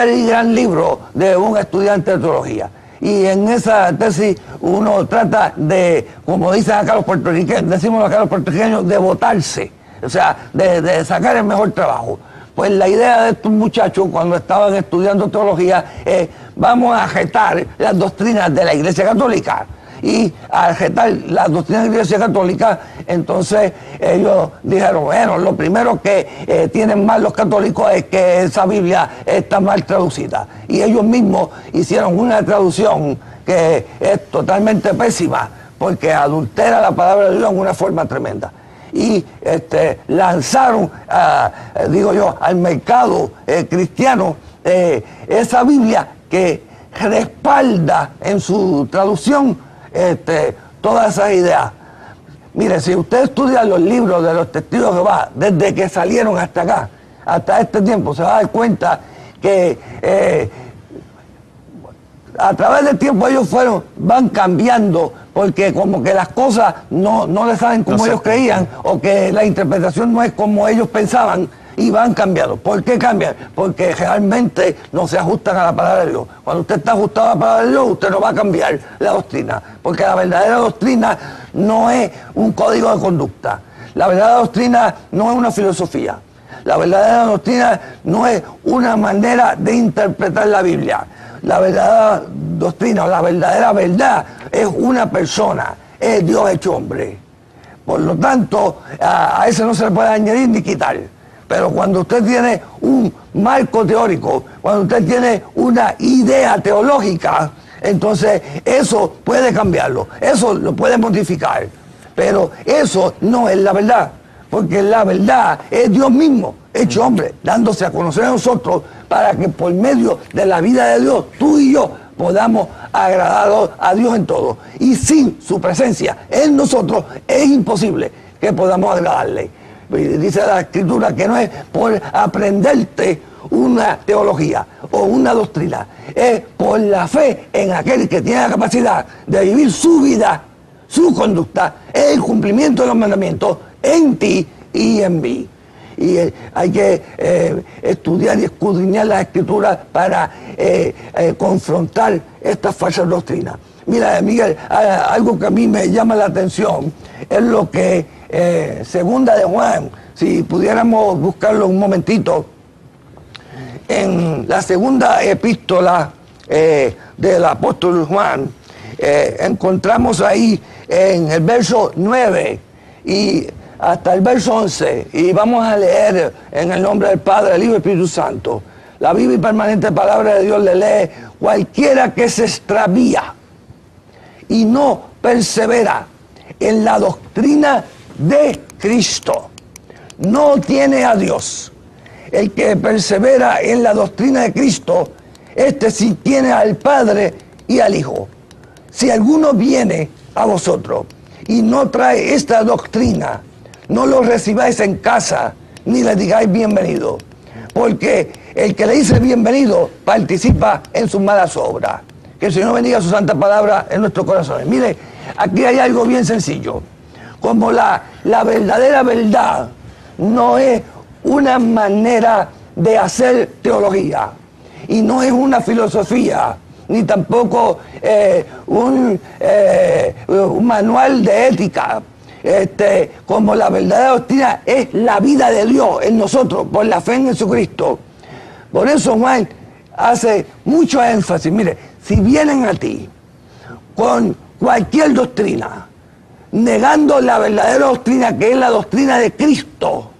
y gran libro de un estudiante de teología. Y en esa tesis uno trata de, como dicen acá los puertorriqueños, decimos acá los puertorriqueños, de botarse, o sea, de sacar el mejor trabajo. Pues la idea de estos muchachos cuando estaban estudiando teología es: vamos a retar las doctrinas de la Iglesia Católica. Y al retar las doctrinas de la Iglesia Católica, entonces ellos dijeron, bueno, lo primero que tienen mal los católicos es que esa Biblia está mal traducida. Y ellos mismos hicieron una traducción que es totalmente pésima, porque adultera la palabra de Dios en una forma tremenda. Y lanzaron, digo yo, al mercado cristiano esa Biblia que respalda en su traducción todas esas ideas. Mire, si usted estudia los libros de los testigos de Jehová, desde que salieron hasta acá, hasta este tiempo, se va a dar cuenta que a través del tiempo ellos van cambiando, porque como que las cosas no le saben como ellos creían, o que la interpretación no es como ellos pensaban, y van cambiando. ¿Por qué cambian? Porque realmente no se ajustan a la palabra de Dios. Cuando usted está ajustado a la palabra de Dios, usted no va a cambiar la doctrina, porque la verdadera doctrina no es un código de conducta. La verdadera doctrina no es una filosofía. La verdadera doctrina no es una manera de interpretar la Biblia. La verdadera doctrina, o la verdadera verdad, es una persona, es Dios hecho hombre. Por lo tanto, a ese no se le puede añadir ni quitar. Pero cuando usted tiene un marco teórico, cuando usted tiene una idea teológica, entonces eso puede cambiarlo, eso lo puede modificar. Pero eso no es la verdad, porque la verdad es Dios mismo, hecho hombre, dándose a conocer a nosotros para que por medio de la vida de Dios, tú y yo podamos agradar a Dios en todo. Y sin su presencia en nosotros es imposible que podamos agradarle. Dice la Escritura que no es por aprenderte una teología o una doctrina, es por la fe en aquel que tiene la capacidad de vivir su vida, su conducta, el cumplimiento de los mandamientos en ti y en mí. Y hay que estudiar y escudriñar las Escrituras para confrontar estas falsas doctrinas. Mira, Miguel, algo que a mí me llama la atención es lo que segunda de Juan, si pudiéramos buscarlo un momentito, en la segunda epístola del apóstol Juan, encontramos ahí en el verso 9 y hasta el verso 11, y vamos a leer en el nombre del Padre, del Hijo y del Espíritu Santo. La viva y permanente palabra de Dios le lee: cualquiera que se extravía y no persevera en la doctrina de Cristo no tiene a Dios. El que persevera en la doctrina de Cristo, este sí tiene al Padre y al Hijo. Si alguno viene a vosotros y no trae esta doctrina, no lo recibáis en casa, ni le digáis bienvenido, porque el que le dice bienvenido participa en sus malas obras. Que el Señor bendiga su santa palabra en nuestros corazones. Mire, aquí hay algo bien sencillo. Como la verdadera verdad no es una manera de hacer teología, y no es una filosofía, ni tampoco un manual de ética. Como la verdadera doctrina es la vida de Dios en nosotros, por la fe en Jesucristo. Por eso Juan hace mucho énfasis. Mire, si vienen a ti con cualquier doctrina, negando la verdadera doctrina, que es la doctrina de Cristo,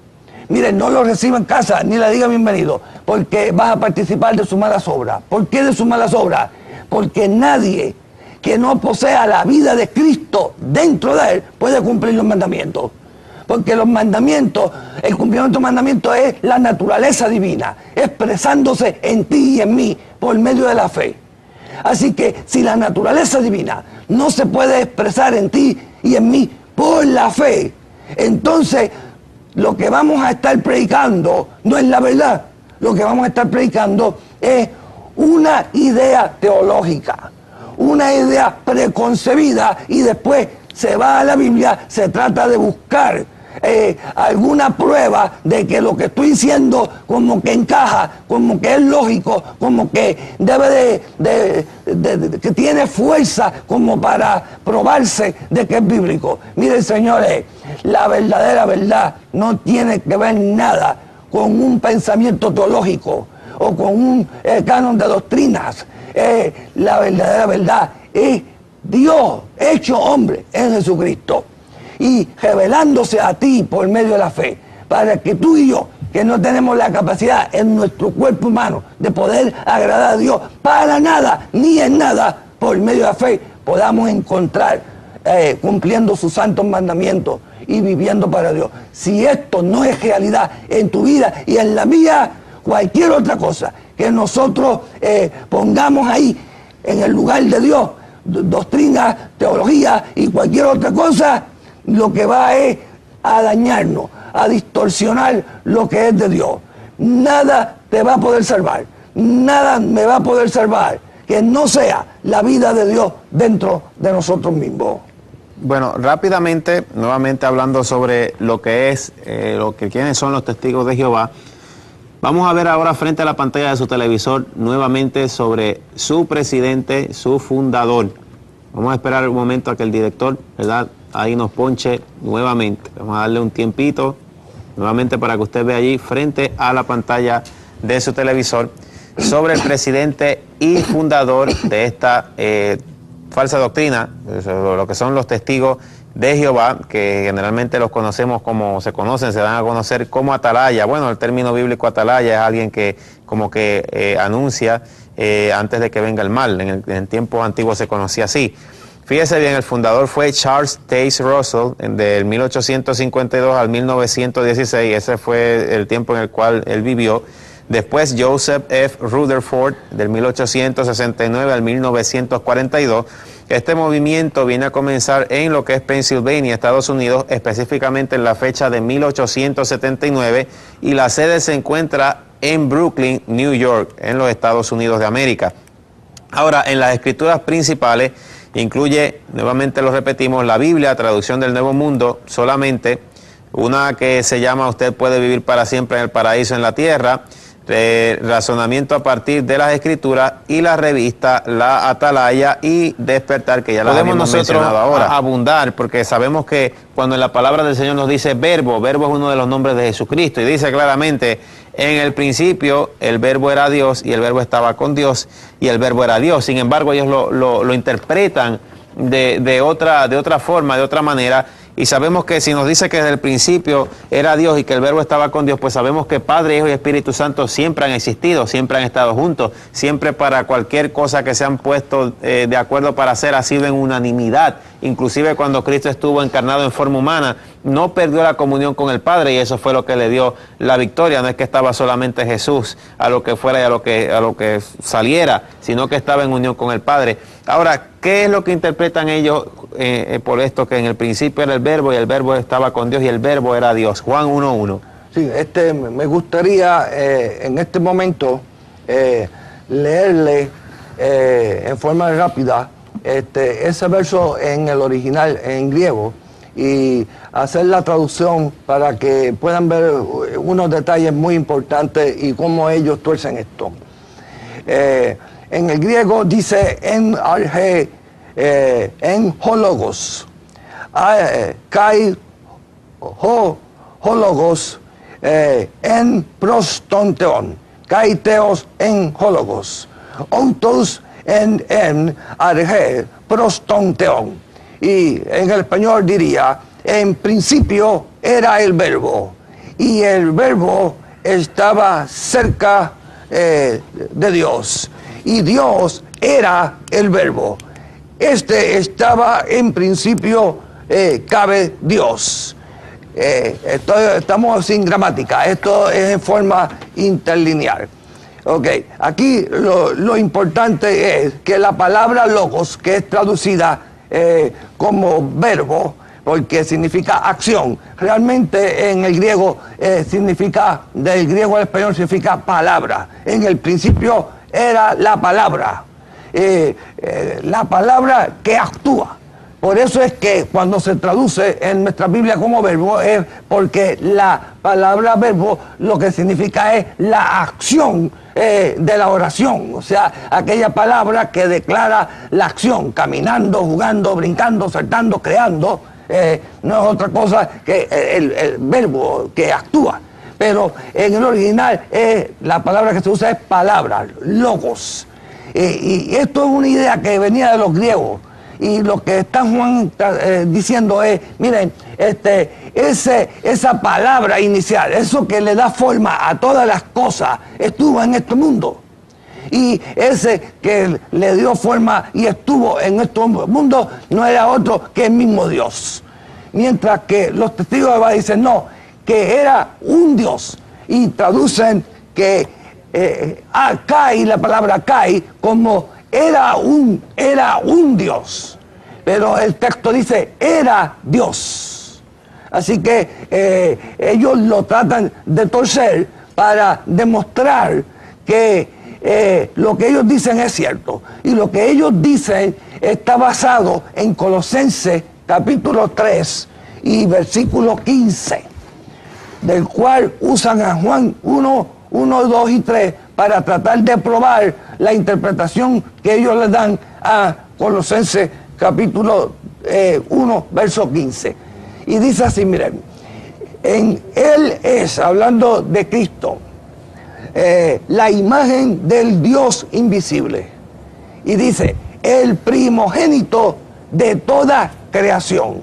mire, no lo reciba en casa, ni le diga bienvenido, porque vas a participar de sus malas obras. ¿Por qué de sus malas obras? Porque nadie que no posea la vida de Cristo dentro de él puede cumplir los mandamientos. Porque los mandamientos, el cumplimiento de los mandamientos es la naturaleza divina, expresándose en ti y en mí por medio de la fe. Así que si la naturaleza divina no se puede expresar en ti y en mí por la fe, entonces lo que vamos a estar predicando no es la verdad. Lo que vamos a estar predicando es una idea teológica, una idea preconcebida, y después se va a la Biblia, se trata de buscar alguna prueba de que lo que estoy diciendo como que encaja, como que es lógico, como que debe que tiene fuerza como para probarse de que es bíblico. Miren, señores, la verdadera verdad no tiene que ver nada con un pensamiento teológico o con un canon de doctrinas. La verdadera verdad es Dios hecho hombre en Jesucristo y revelándose a ti por medio de la fe, para que tú y yo, que no tenemos la capacidad en nuestro cuerpo humano de poder agradar a Dios para nada ni en nada, por medio de la fe podamos encontrar cumpliendo sus santos mandamientos y viviendo para Dios. Si esto no es realidad en tu vida y en la mía, cualquier otra cosa que nosotros pongamos ahí en el lugar de Dios, doctrina, teología y cualquier otra cosa, lo que va es a dañarnos, a distorsionar lo que es de Dios. Nada te va a poder salvar, nada me va a poder salvar que no sea la vida de Dios dentro de nosotros mismos. Bueno, rápidamente, nuevamente hablando sobre lo que es, quiénes son los testigos de Jehová, vamos a ver ahora frente a la pantalla de su televisor nuevamente sobre su presidente, su fundador. Vamos a esperar un momento a que el director, ¿verdad?, ahí nos ponche nuevamente. Vamos a darle un tiempito nuevamente para que usted vea allí frente a la pantalla de su televisor sobre el presidente y fundador de esta falsa doctrina, lo que son los testigos de Jehová, que generalmente los conocemos como se dan a conocer como atalaya. Bueno, el término bíblico atalaya es alguien que como que anuncia antes de que venga el mal. En tiempos antiguos se conocía así. Fíjese bien, el fundador fue Charles Taze Russell, del 1852 al 1916, ese fue el tiempo en el cual él vivió. Después Joseph F. Rutherford, del 1869 al 1942. Este movimiento viene a comenzar en lo que es Pennsylvania, Estados Unidos, específicamente en la fecha de 1879, y la sede se encuentra en Brooklyn, New York, en los Estados Unidos de América. Ahora, en las escrituras principales incluye, nuevamente lo repetimos, la Biblia, traducción del Nuevo Mundo solamente, Una que se llama Usted puede vivir para siempre en el paraíso en la tierra, razonamiento a partir de las escrituras, y la revista La Atalaya y Despertar, que ya la hemos mencionado ahora. Abundar, porque sabemos que cuando en la palabra del Señor nos dice verbo es uno de los nombres de Jesucristo, y dice claramente: en el principio el verbo era Dios, y el verbo estaba con Dios, y el verbo era Dios. Sin embargo, ellos lo interpretan de otra forma, de otra manera. Y sabemos que si nos dice que desde el principio era Dios y que el verbo estaba con Dios, pues sabemos que Padre, Hijo y Espíritu Santo siempre han existido, siempre han estado juntos, siempre para cualquier cosa que se han puesto de acuerdo para hacer ha sido en unanimidad. Inclusive cuando Cristo estuvo encarnado en forma humana, no perdió la comunión con el Padre, y eso fue lo que le dio la victoria. No es que estaba solamente Jesús a lo que fuera y a lo que saliera, sino que estaba en unión con el Padre. Ahora, ¿qué es lo que interpretan ellos por esto, que en el principio era el verbo y el verbo estaba con Dios y el verbo era Dios? Juan 1:1. Sí, me gustaría en este momento leerle en forma rápida ese verso en el original, en griego, y hacer la traducción para que puedan ver unos detalles muy importantes y cómo ellos tuercen esto. En el griego dice en arge, en hologos, kai hologos, en prostonteon, kai teos en hologos, autos en arge prostonteon. Y en el español diría: en principio era el verbo, y el verbo estaba cerca de Dios, y Dios era el verbo. Estaba en principio, cabe Dios. Estamos sin gramática, esto es en forma interlineal. Ok, aquí lo importante es que la palabra logos, que es traducida como verbo, porque significa acción, realmente en el griego significa, del griego al español significa palabra. En el principio era la palabra que actúa. Por eso es que cuando se traduce en nuestra Biblia como verbo, es porque la palabra verbo lo que significa es la acción de la oración, o sea, aquella palabra que declara la acción, caminando, jugando, brincando, saltando, creando, no es otra cosa que el verbo que actúa. Pero en el original la palabra que se usa es palabra, logos. Y esto es una idea que venía de los griegos. Y lo que está Juan diciendo es: miren, esa palabra inicial, eso que le da forma a todas las cosas, estuvo en este mundo. Y ese que le dio forma y estuvo en este mundo no era otro que el mismo Dios. Mientras que los testigos de Jehová dicen no, que era un Dios, y traducen que Kai, la palabra Kai, como era un Dios, pero el texto dice era Dios. Así que ellos lo tratan de torcer para demostrar que lo que ellos dicen es cierto, y lo que ellos dicen está basado en Colosenses capítulo 3 y versículo 15, del cual usan a Juan 1, 2 y 3 para tratar de probar la interpretación que ellos le dan a Colosenses capítulo 1, verso 15. Y dice así, miren: en Él es, hablando de Cristo, la imagen del Dios invisible. Y dice: el primogénito de toda creación.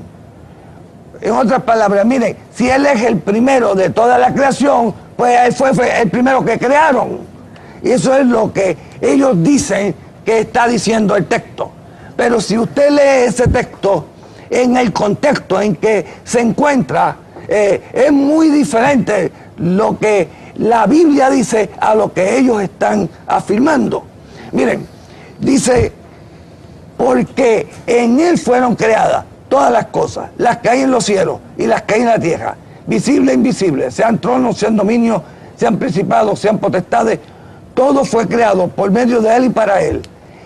En otras palabras, miren, si Él es el primero de toda la creación, pues Él fue el primero que crearon. Y eso es lo que ellos dicen que está diciendo el texto. Pero si usted lee ese texto en el contexto en que se encuentra, es muy diferente lo que la Biblia dice a lo que ellos están afirmando. Miren, dice: porque en Él fueron creadas todas las cosas, las que hay en los cielos y las que hay en la tierra, visibles e invisibles, sean tronos, sean dominios, sean principados, sean potestades. Todo fue creado por medio de Él y para Él.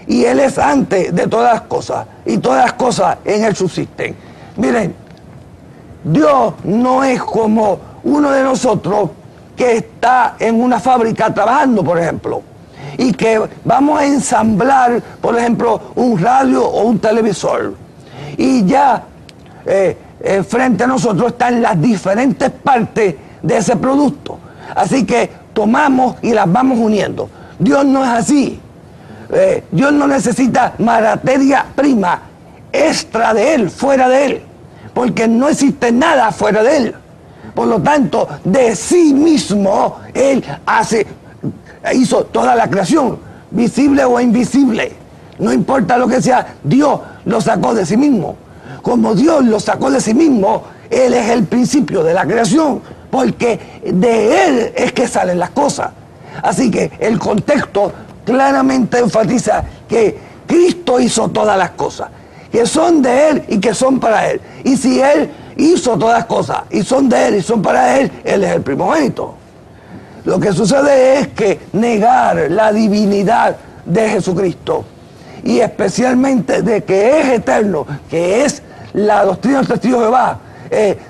Y Él es antes de todas las cosas, y todas las cosas en Él subsisten. Miren, Dios no es como uno de nosotros que está en una fábrica trabajando, por ejemplo, y que vamos a ensamblar, por ejemplo, un radio o un televisor. Y ya frente a nosotros están las diferentes partes de ese producto. Así que tomamos y las vamos uniendo. Dios no es así. Dios no necesita materia prima extra de Él, fuera de Él, porque no existe nada fuera de Él. Por lo tanto, de sí mismo Él hizo toda la creación, visible o invisible. No importa lo que sea, Dios lo sacó de sí mismo. Como Dios lo sacó de sí mismo, Él es el principio de la creación, porque de Él es que salen las cosas. Así que el contexto claramente enfatiza que Cristo hizo todas las cosas, que son de Él y que son para Él. Y si Él hizo todas las cosas y son de Él y son para Él, Él es el primogénito. Lo que sucede es que negar la divinidad de Jesucristo, y especialmente de que es eterno, que es la doctrina del testigo de Jehová,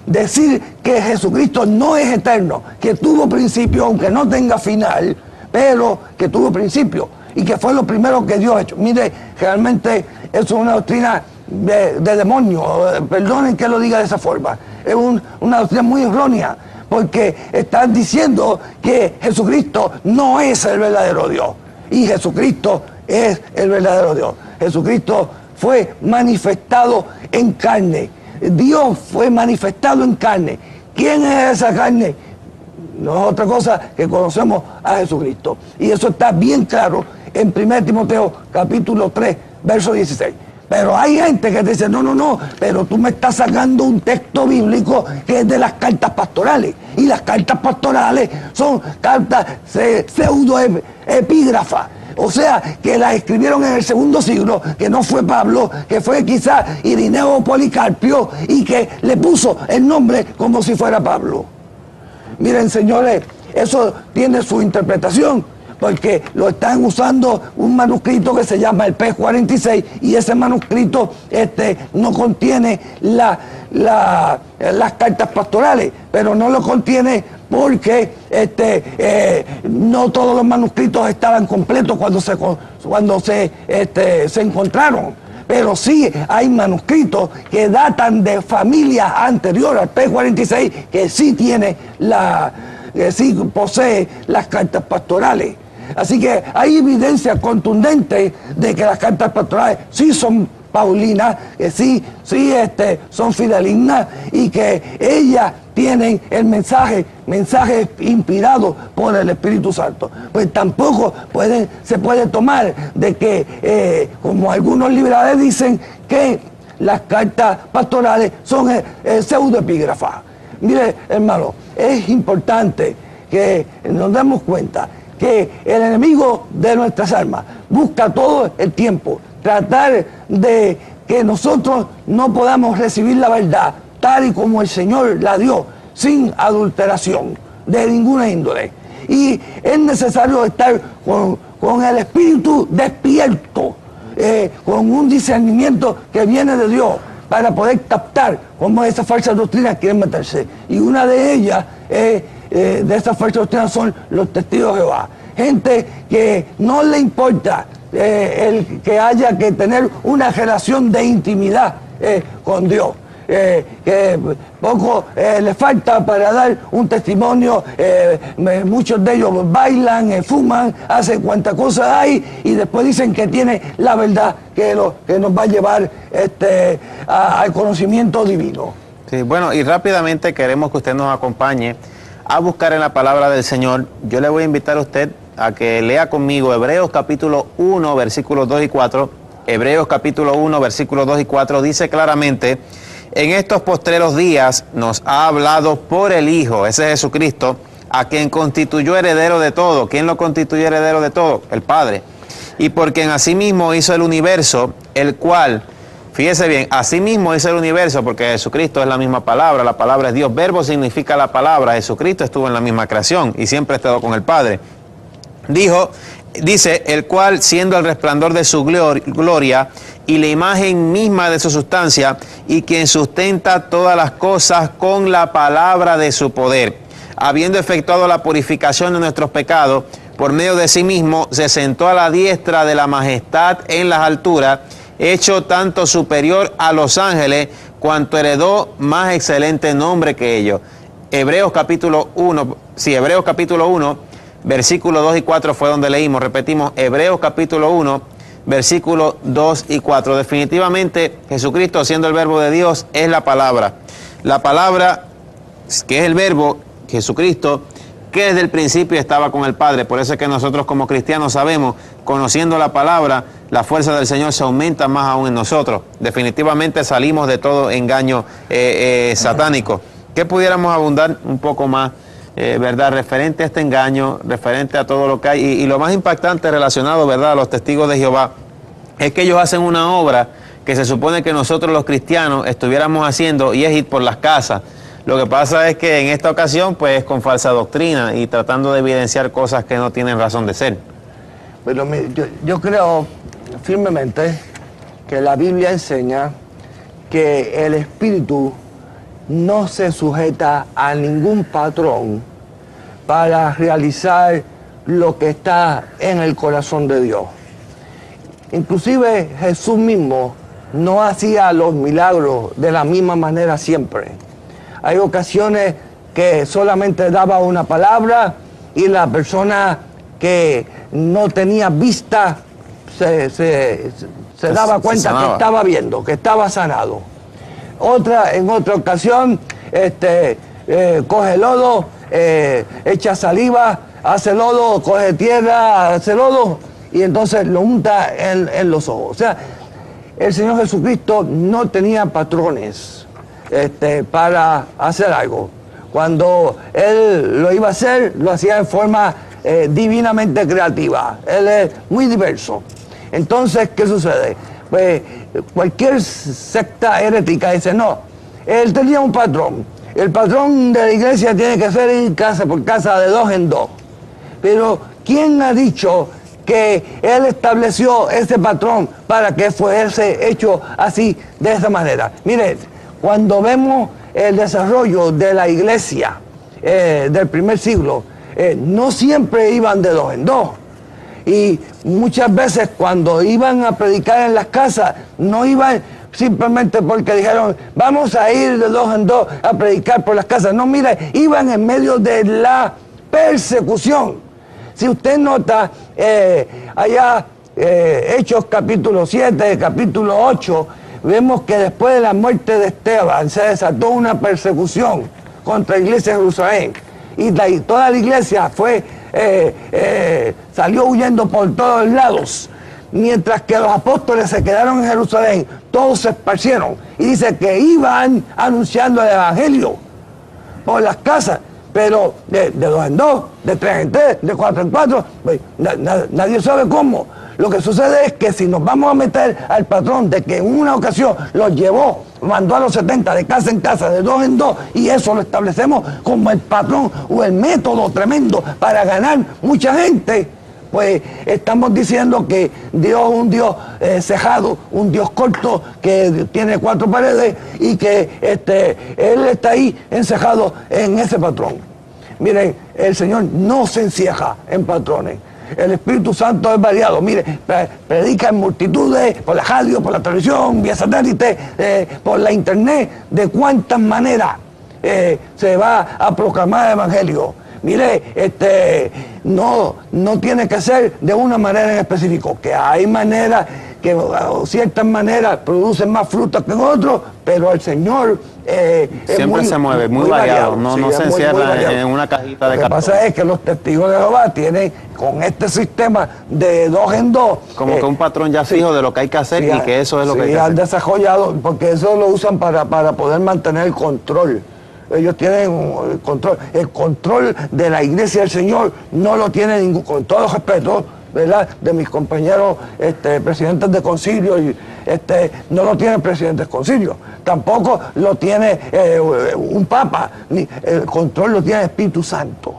decir que Jesucristo no es eterno, que tuvo principio, aunque no tenga final, pero que tuvo principio y que fue lo primero que Dios ha hecho. Mire, realmente eso es una doctrina de demonio, perdonen que lo diga de esa forma, es una doctrina muy errónea, porque están diciendo que Jesucristo no es el verdadero Dios, y Jesucristo es el verdadero Dios. Jesucristo fue manifestado en carne, Dios fue manifestado en carne. ¿Quién es esa carne? No es otra cosa que conocemos a Jesucristo, y eso está bien claro en 1 Timoteo capítulo 3 verso 16. Pero hay gente que dice, no, pero tú me estás sacando un texto bíblico que es de las cartas pastorales. Y las cartas pastorales son cartas pseudoepígrafas. O sea, que las escribieron en el segundo siglo, que no fue Pablo, que fue quizás Irineo o Policarpio, y que le puso el nombre como si fuera Pablo. Miren, señores, eso tiene su interpretación, porque lo están usando un manuscrito que se llama el P46, y ese manuscrito no contiene las cartas pastorales, pero no lo contiene porque no todos los manuscritos estaban completos cuando se encontraron. Pero sí hay manuscritos que datan de familias anteriores al P46, que sí tiene que sí posee las cartas pastorales. Así que hay evidencia contundente de que las cartas pastorales sí son paulinas, que sí son fidelignas, y que ellas tienen el mensaje inspirado por el Espíritu Santo. Pues tampoco se puede tomar de que, como algunos liberales dicen, que las cartas pastorales son pseudoepígrafas. Mire, hermano, es importante que nos demos cuenta que el enemigo de nuestras almas busca todo el tiempo tratar de que nosotros no podamos recibir la verdad tal y como el Señor la dio, sin adulteración de ninguna índole. Y es necesario estar con el espíritu despierto, con un discernimiento que viene de Dios, para poder captar cómo esas falsas doctrinas quieren meterse. Y una de ellas de estas falsas doctrinas son los testigos de Jehová. Gente que no le importa el que haya que tener una relación de intimidad con Dios. Que poco le falta para dar un testimonio. Muchos de ellos bailan, fuman, hacen cuantas cosas hay, y después dicen que tiene la verdad que nos va a llevar al conocimiento divino. Sí, bueno, y rápidamente queremos que usted nos acompañe a buscar en la palabra del Señor. Yo le voy a invitar a usted a que lea conmigo Hebreos capítulo 1, versículos 2 y 4. Hebreos capítulo 1, versículos 2 y 4 dice claramente: en estos postreros días nos ha hablado por el Hijo, ese es Jesucristo, a quien constituyó heredero de todo. ¿Quién lo constituyó heredero de todo? El Padre. Y por quien asimismo hizo el universo, el cual, fíjese bien, asimismo hizo el universo, porque Jesucristo es la misma palabra, la palabra es Dios, verbo significa la palabra, Jesucristo estuvo en la misma creación y siempre ha estado con el Padre. Dijo, Dice, el cual siendo el resplandor de su gloria y la imagen misma de su sustancia, y quien sustenta todas las cosas con la palabra de su poder, habiendo efectuado la purificación de nuestros pecados, por medio de sí mismo, se sentó a la diestra de la majestad en las alturas, hecho tanto superior a los ángeles, cuanto heredó más excelente nombre que ellos. Hebreos capítulo 1, versículos 2 y 4 fue donde leímos. Repetimos, Hebreos capítulo 1, versículos 2 y 4. Definitivamente, Jesucristo, siendo el verbo de Dios, es la palabra. La palabra, que es el verbo, Jesucristo, que desde el principio estaba con el Padre. Por eso es que nosotros como cristianos sabemos, conociendo la palabra, la fuerza del Señor se aumenta más aún en nosotros. Definitivamente salimos de todo engaño satánico. ¿Qué pudiéramos abundar un poco más, verdad, referente a este engaño, referente a todo lo que hay? Y lo más impactante relacionado, verdad, a los testigos de Jehová, es que ellos hacen una obra que se supone que nosotros los cristianos estuviéramos haciendo, y es ir por las casas. Lo que pasa es que en esta ocasión, pues, con falsa doctrina y tratando de evidenciar cosas que no tienen razón de ser. Pero yo creo firmemente que la Biblia enseña que el Espíritu no se sujeta a ningún patrón para realizar lo que está en el corazón de Dios. Inclusive Jesús mismo no hacía los milagros de la misma manera siempre. Hay ocasiones que solamente daba una palabra y la persona que no tenía vista se daba cuenta que estaba viendo, que estaba sanado. En otra ocasión, coge lodo, echa saliva, hace lodo, coge tierra, hace lodo, y entonces lo unta en los ojos. O sea, el Señor Jesucristo no tenía patrones para hacer algo. Cuando Él lo iba a hacer, lo hacía en forma divinamente creativa. Él es muy diverso. Entonces, ¿qué sucede? Pues cualquier secta herética dice, no, Él tenía un patrón. El patrón de la iglesia tiene que ser ir casa por casa, de dos en dos. Pero, ¿quién ha dicho que Él estableció ese patrón para que fuese hecho así, de esa manera? Mire, cuando vemos el desarrollo de la iglesia del primer siglo, no siempre iban de dos en dos. Y muchas veces cuando iban a predicar en las casas, no iban simplemente porque dijeron, vamos a ir de dos en dos a predicar por las casas. No, mire, iban en medio de la persecución. Si usted nota, allá Hechos capítulo 7, capítulo 8, vemos que después de la muerte de Esteban se desató una persecución contra la iglesia de Jerusalén. Y toda la iglesia salió huyendo por todos lados. Mientras que los apóstoles se quedaron en Jerusalén, todos se esparcieron. Y dice que iban anunciando el evangelio por las casas, pero de dos en dos, de tres en tres, de cuatro en cuatro, pues, nadie sabe cómo. Lo que sucede es que si nos vamos a meter al patrón de que en una ocasión los llevó, mandó a los 70 de casa en casa, de dos en dos, y eso lo establecemos como el patrón o el método tremendo para ganar mucha gente, pues estamos diciendo que Dios es un Dios cejado, un Dios corto que tiene cuatro paredes y que Él está ahí encejado en ese patrón. Miren, el Señor no se encieja en patrones. El Espíritu Santo es variado. Mire, predica en multitudes, por la radio, por la televisión, vía satélite, por la internet, de cuántas maneras se va a proclamar el Evangelio. Mire, no tiene que ser de una manera en específico, que hay maneras que ciertas maneras producen más frutos que otros, pero el Señor siempre se mueve, muy variado, no se encierra en una cajita de cartón. Lo que pasa es que los testigos de Jehová tienen, con este sistema de dos en dos, como que un patrón ya fijo de lo que hay que hacer, y que eso es lo que hay que hacer. Han desarrollado, porque eso lo usan para poder mantener el control. Ellos tienen el control de la iglesia del Señor, no lo tiene ningún, con todo respeto, ¿verdad?, de mis compañeros presidentes de concilio, y no lo tiene el presidente del concilio, tampoco lo tiene un papa, ni el control lo tiene el Espíritu Santo.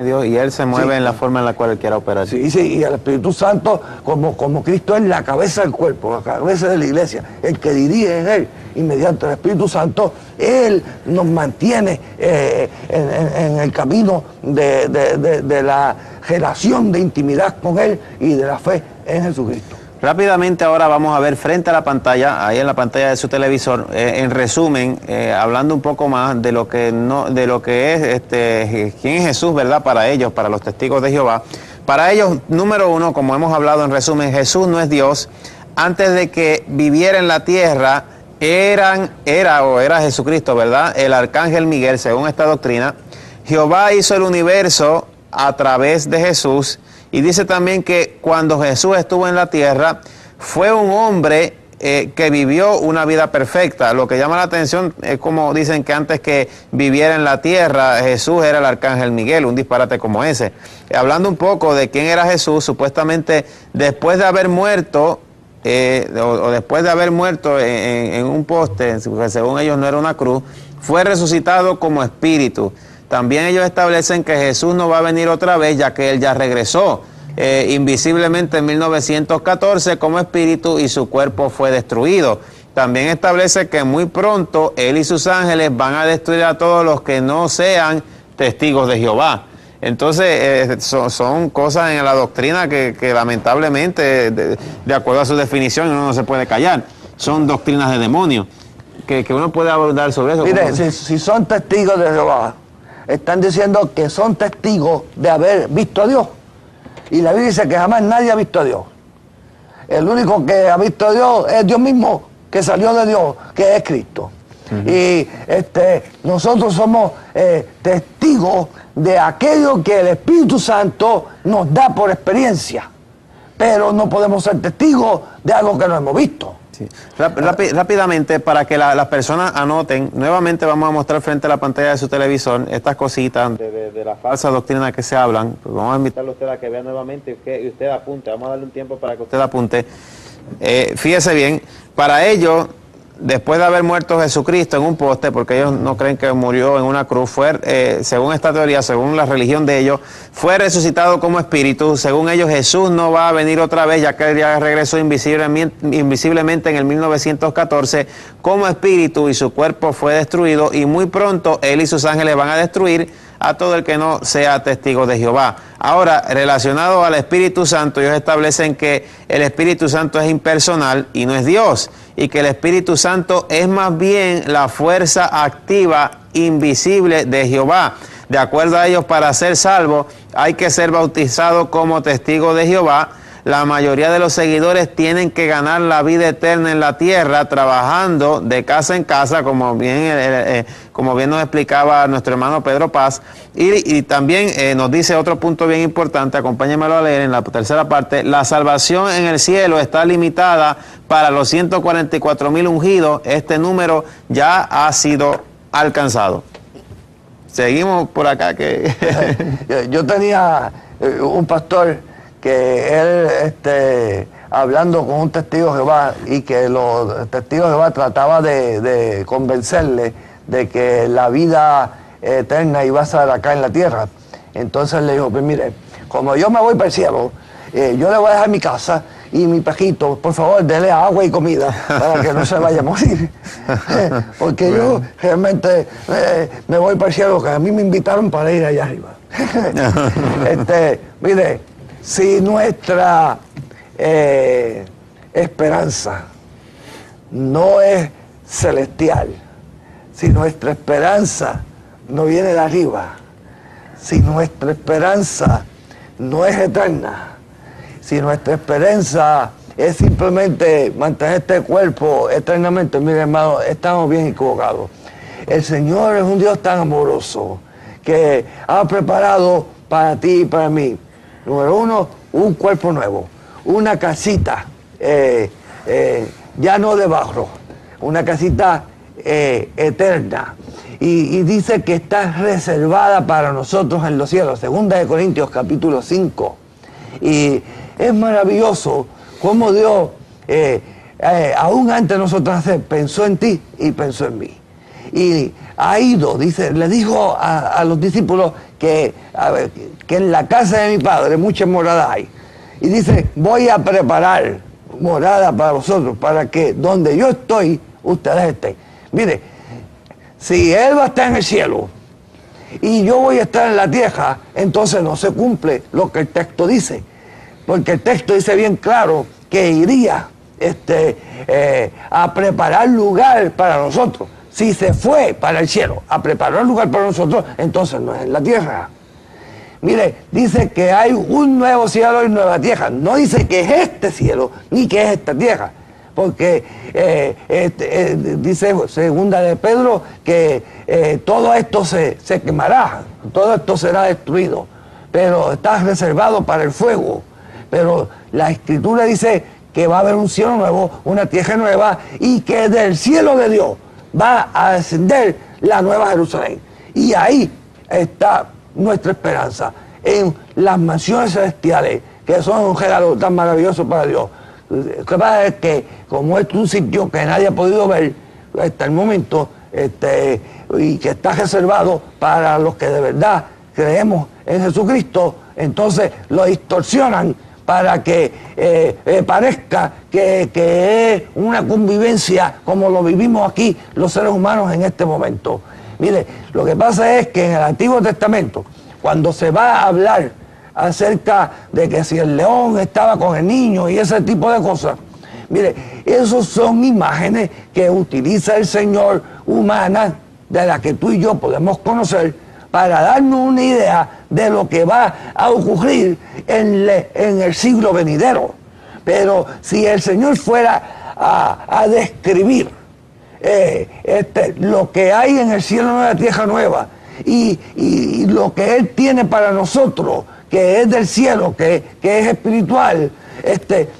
Dios, y Él se mueve en la forma en la cual Él quiera operar. Sí, y el Espíritu Santo, como Cristo es la cabeza del cuerpo, la cabeza de la iglesia, el que dirige en Él, y mediante el Espíritu Santo, Él nos mantiene en el camino de la relación de intimidad con Él y de la fe en Jesucristo. Rápidamente ahora vamos a ver frente a la pantalla, ahí en la pantalla de su televisor, en resumen, hablando un poco más de lo que es quién es Jesús, ¿verdad? Para ellos, para los testigos de Jehová. Para ellos, número uno, como hemos hablado en resumen, Jesús no es Dios. Antes de que viviera en la tierra, era Jesucristo, ¿verdad? El arcángel Miguel, según esta doctrina. Jehová hizo el universo a través de Jesús. Y dice también que cuando Jesús estuvo en la tierra, fue un hombre que vivió una vida perfecta. Lo que llama la atención es como dicen que antes que viviera en la tierra, Jesús era el arcángel Miguel, un disparate como ese. Hablando un poco de quién era Jesús, supuestamente después de haber muerto, después de haber muerto en un poste, porque según ellos no era una cruz, fue resucitado como espíritu. También ellos establecen que Jesús no va a venir otra vez, ya que Él ya regresó invisiblemente en 1914 como espíritu y su cuerpo fue destruido. También establece que muy pronto Él y sus ángeles van a destruir a todos los que no sean testigos de Jehová. Entonces son cosas en la doctrina que lamentablemente, de acuerdo a su definición, uno no se puede callar. Son doctrinas de demonios que uno puede abordar sobre eso. Mire, si son testigos de Jehová, están diciendo que son testigos de haber visto a Dios. Y la Biblia dice que jamás nadie ha visto a Dios. El único que ha visto a Dios es Dios mismo, que salió de Dios, que es Cristo. Y nosotros somos testigos de aquello que el Espíritu Santo nos da por experiencia. Pero no podemos ser testigos de algo que no hemos visto. Sí. Rápidamente, para que las personas anoten, nuevamente vamos a mostrar frente a la pantalla de su televisor estas cositas de la falsa doctrina que se hablan. Pues vamos a invitarlo a usted a que vea nuevamente y usted apunte. Vamos a darle un tiempo para que usted apunte. Fíjese bien, para ello, después de haber muerto Jesucristo en un poste, porque ellos no creen que murió en una cruz, fue, según esta teoría, según la religión de ellos, fue resucitado como espíritu. Según ellos, Jesús no va a venir otra vez, ya que él ya regresó invisiblemente en el 1914 como espíritu y su cuerpo fue destruido, y muy pronto él y sus ángeles van a destruir a todo el que no sea testigo de Jehová. Ahora, relacionado al Espíritu Santo, ellos establecen que el Espíritu Santo es impersonal y no es Dios, y que el Espíritu Santo es más bien la fuerza activa invisible de Jehová. De acuerdo a ellos, para ser salvo hay que ser bautizado como testigo de Jehová. La mayoría de los seguidores tienen que ganar la vida eterna en la tierra trabajando de casa en casa, como bien nos explicaba nuestro hermano Pedro Paz. Y también nos dice otro punto bien importante, acompáñenmelo a leer en la tercera parte: la salvación en el cielo está limitada para los 144,000 ungidos. Este número ya ha sido alcanzado. Seguimos por acá. Yo tenía un pastor que él, hablando con un testigo de Jehová, y que los testigos de Jehová trataba de convencerle de que la vida eterna iba a ser acá en la tierra. Entonces le dijo: pues mire, como yo me voy para el cielo, yo le voy a dejar mi casa y mi pajito, por favor, dele agua y comida para que no se vaya a morir. Porque yo realmente me voy para el cielo, que a mí me invitaron para ir allá arriba. Mire, si nuestra esperanza no es celestial, si nuestra esperanza no viene de arriba, si nuestra esperanza no es eterna, si nuestra esperanza es simplemente mantener este cuerpo eternamente, mire hermano, estamos bien equivocados. El Señor es un Dios tan amoroso que ha preparado para ti y para mí, número uno, un cuerpo nuevo, una casita ya no de barro, una casita eterna. Y dice que está reservada para nosotros en los cielos, 2 Corintios capítulo 5. Y es maravilloso cómo Dios, aún antes de nosotros nacer, pensó en ti y pensó en mí. y ha ido, dice, le dijo a los discípulos que en la casa de mi Padre muchas moradas hay. Y dice, voy a preparar morada para vosotros, para que donde yo estoy, ustedes estén. Mire, si Él va a estar en el cielo y yo voy a estar en la tierra, entonces no se cumple lo que el texto dice. Porque el texto dice bien claro que iría a preparar lugar para nosotros. Si se fue para el cielo a preparar lugar para nosotros, entonces no es en la tierra. Mire, dice que hay un nuevo cielo y nueva tierra. No dice que es este cielo ni que es esta tierra. Porque dice segunda de Pedro que todo esto se quemará, todo esto será destruido, pero está reservado para el fuego. Pero la Escritura dice que va a haber un cielo nuevo, una tierra nueva, y que del cielo de Dios va a descender la nueva Jerusalén. Y ahí está nuestra esperanza, en las mansiones celestiales, que son un regalo tan maravilloso para Dios. Lo que pasa es que, como es un sitio que nadie ha podido ver hasta el momento, y que está reservado para los que de verdad creemos en Jesucristo, entonces lo distorsionan para que parezca que es una convivencia como lo vivimos aquí los seres humanos en este momento. Mire, lo que pasa es que en el Antiguo Testamento, cuando se va a hablar acerca de que si el león estaba con el niño y ese tipo de cosas, mire, esos son imágenes que utiliza el Señor, humanas, de las que tú y yo podemos conocer, para darnos una idea de lo que va a ocurrir en el siglo venidero. Pero si el Señor fuera a describir lo que hay en el cielo nuevo y la tierra nueva, y lo que Él tiene para nosotros, que es del cielo, que es espiritual,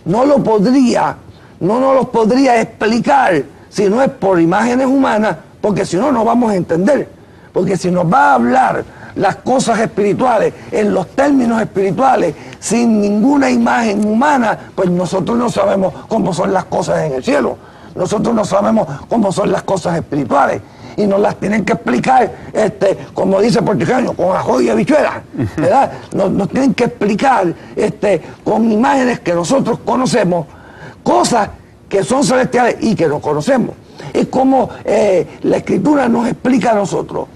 no nos lo podría explicar si no es por imágenes humanas, porque si no, no vamos a entender. Porque si nos va a hablar las cosas espirituales en los términos espirituales sin ninguna imagen humana, pues nosotros no sabemos cómo son las cosas en el cielo. Nosotros no sabemos cómo son las cosas espirituales. Y nos las tienen que explicar, como dice el puertorriqueño, con ajo y habichuelas, ¿verdad? Nos tienen que explicar con imágenes que nosotros conocemos, cosas que son celestiales y que no conocemos. Es como la Escritura nos explica a nosotros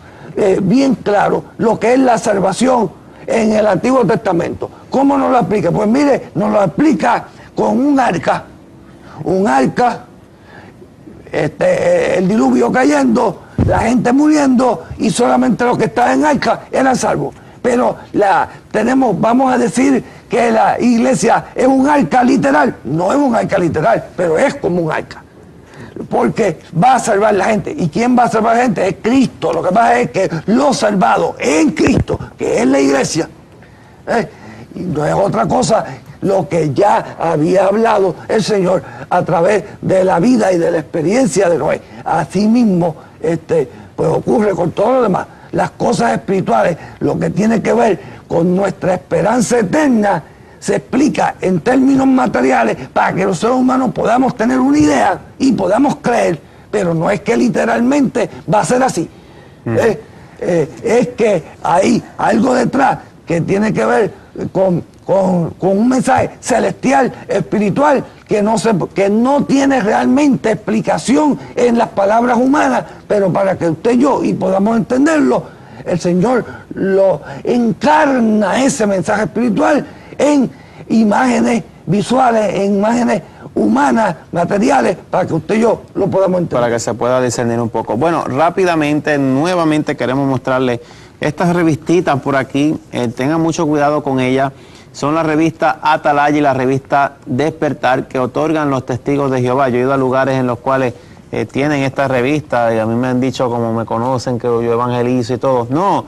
bien claro lo que es la salvación en el Antiguo Testamento. ¿Cómo nos lo explica? Pues mire, nos lo explica con un arca, el diluvio cayendo, la gente muriendo, y solamente los que estaban en arca eran salvos. Pero vamos a decir que la iglesia es un arca literal. No es un arca literal, pero es como un arca, porque va a salvar la gente. ¿Y quién va a salvar la gente? Es Cristo. Lo que pasa es que los salvados en Cristo, que es la iglesia, y no es otra cosa lo que ya había hablado el Señor a través de la vida y de la experiencia de Noé. Asimismo, pues ocurre con todo lo demás. Las cosas espirituales, lo que tiene que ver con nuestra esperanza eterna, se explica en términos materiales para que los seres humanos podamos tener una idea y podamos creer, pero no es que literalmente va a ser así. Es que hay algo detrás que tiene que ver con un mensaje celestial, espiritual, que no tiene realmente explicación en las palabras humanas, pero para que usted y yo podamos entenderlo, el Señor lo encarna, ese mensaje espiritual, en imágenes visuales, en imágenes humanas, materiales, para que usted y yo lo podamos entender. Para que se pueda discernir un poco. Bueno, rápidamente, nuevamente queremos mostrarles estas revistitas por aquí. Tengan mucho cuidado con ellas. Son la revista Atalaya y la revista Despertar, que otorgan los testigos de Jehová. Yo he ido a lugares en los cuales tienen esta revista y a mí me han dicho, como me conocen, que yo evangelizo y todo. No,